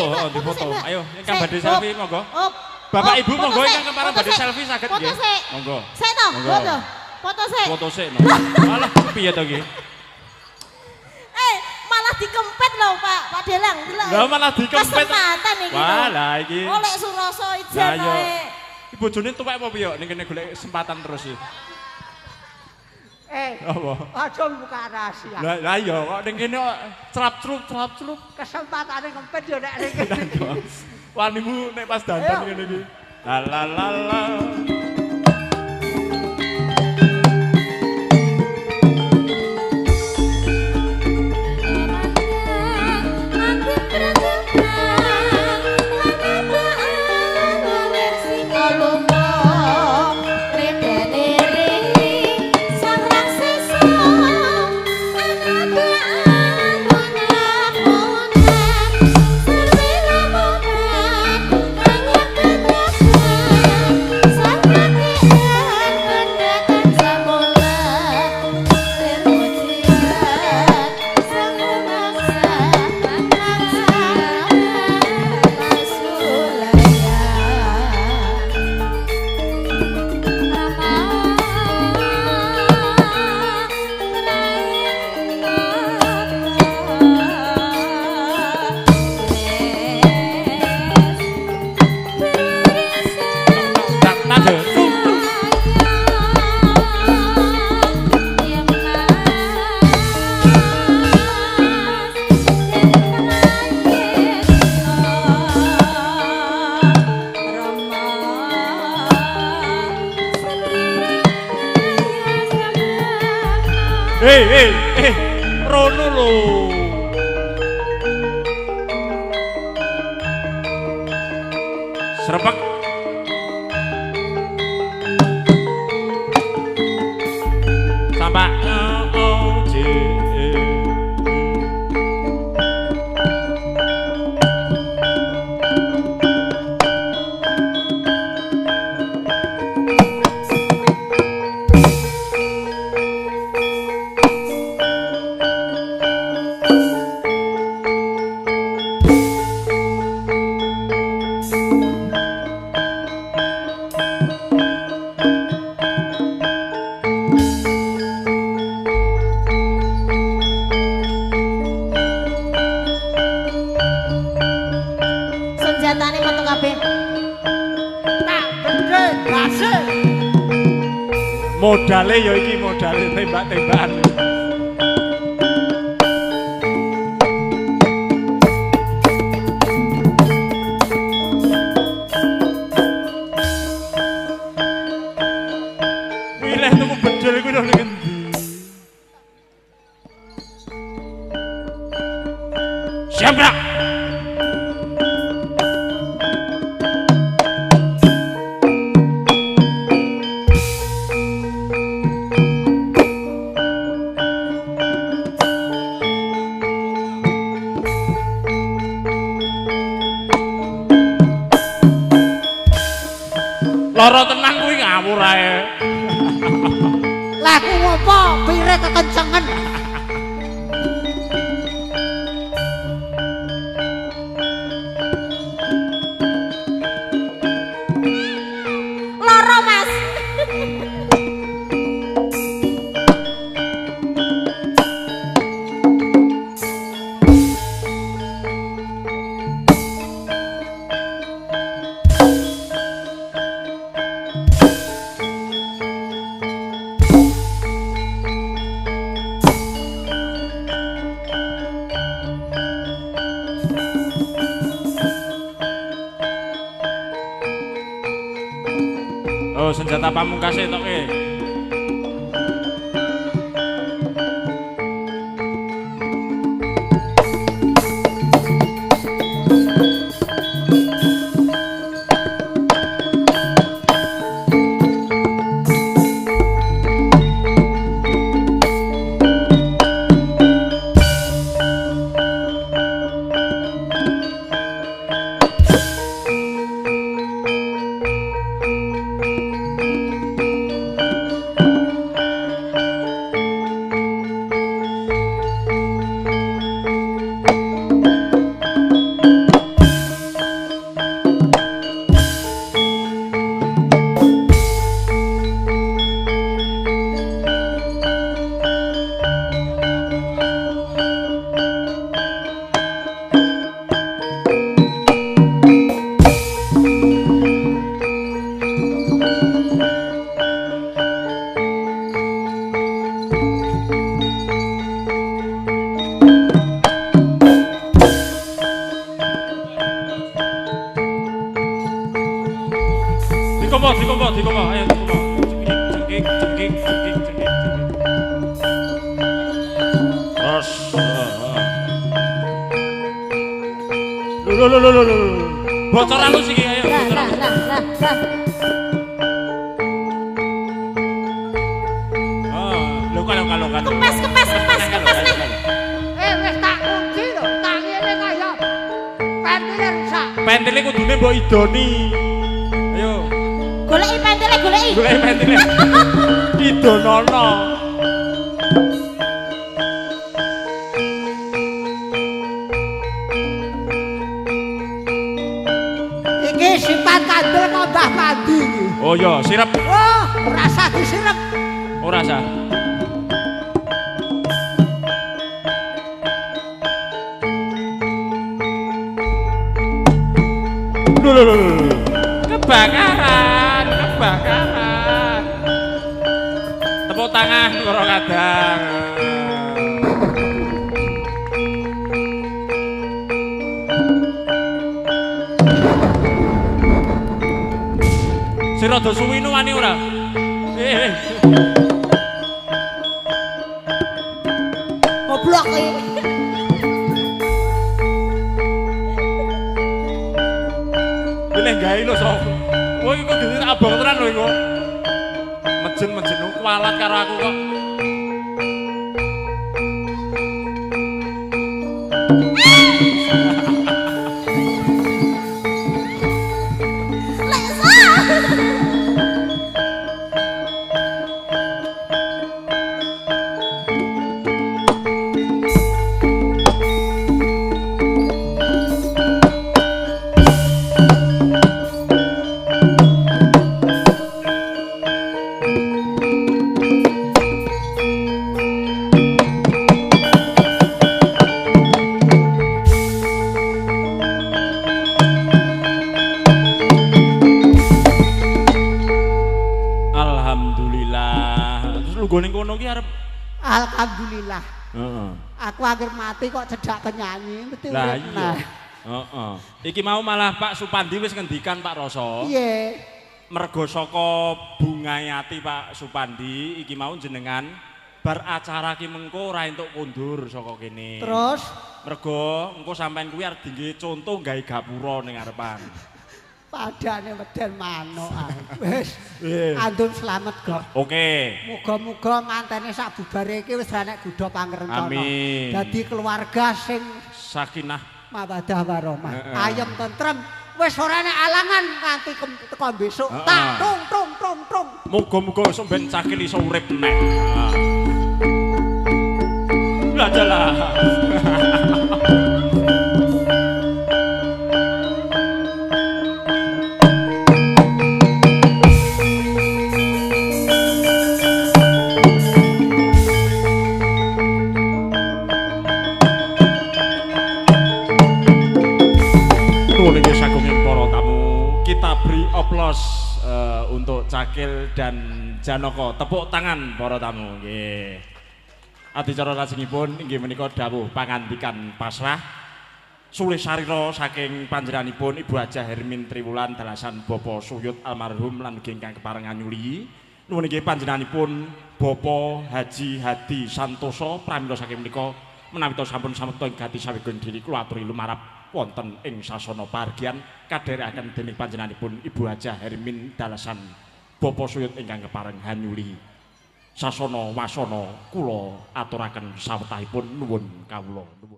Ayo, ingkang badhe selfie monggo. Bapak Ibu monggo ingkang kepareng badhe selfie saged nggih. Monggo. Sik to, foto. Foto sik. Foto sik. Alah, piye to iki? Malah dikempet lho, Pak Delang. Lah malah dikempet. Kesempatan iki. Wah, lah iki. Oleh Suroso ijen ae. Iki bojone tuwek apa piye ning kene golek kesempatan terus iki. Apa? Aja buka rahasia. Lah iya kok ning kene celap-celup. Kesempatane ngempet yo nek ning kene. Wanimu nek pas dandan ngene iki. La. Rono lho. Srepek. Sampak modale ya iki modale tembak-tembakan. Milih tuku bedol iku nang endi? Siap, Brak. ngawur ae. Lah ku ngopo pire kekencengen. Loro, Mas. Oh, senjata pamungkas tok e. Dikompor, ayo dikompor. Cengking. Terus. Lho. Bocoran lu sih ayo. Lah. Lho kalau. Kempes nih. Wis tak kunci lho, tak ngene kaya pentile rusak. Pentile kudune mbok idoni. Ayo. Goleki pentile, goleki. Goleki pentile. Idonono. Iki sifat kandel tambah mandi iki. Oh iya, sirep. Oh, ora usah disirep. Ora sah. Lho. Kebakaran. Tepuk tangan karo kadang. Sing rada suwi nu wani ora? Goblok iki. Boleh gawe lho sok. Wah iku gede abang tenan lho iku. Mejen kualat karo aku kok. Alhamdulillah. Aku akhir mati kok cedak penyanyi mesti lah urip. iya. Iki mau malah Pak Supandi wis ngendikan Pak Rasa. Iya. Mergo saka Bungayati Pak Supandi iki mau jenengan bar acara ki mengko ora entuk kondur saka kene. Terus mergo engko sampean kuwi arep dingge conto gawe gapura ning ngarepan. Padane meden manuk wis andum slamet kok. Oke. Muga-muga mantene sak bubare iki wis nek gudha pangrencana. Amin. Dadi keluarga sing sakinah mawaddah warahmah. Ayem tentrem wis ora nek alangan nganti teko besok. Tak tung Muga-muga sampeyan cakil iso urip meneh. Lah dalah. Niki sagunging para tamu, kita beri oplos untuk Cakil dan Janaka. Tepuk tangan para tamu nggih. Adicara lajengipun inggih menika dawuh pangandikan pasrah sulih sarira saking panjenenganipun Ibu Hajah Hermin Triwulan dalasan Bapak Suyut almarhum lan ugi ingkang keparengan nyuli. Nuwun inggih panjenenganipun Bapak Haji Hadi Santoso pramila saking menika menawi sampun samekta ing gati sawigung diri kula aturi lumarap wonten ing sasana pahargyan kadherekaken dening panjenenganipun Ibu Hajah Hermin dalasan Bapak Suyut ingkang kepareng hanyuli sasana wasana kula aturaken sawetahipun nuwun kawula.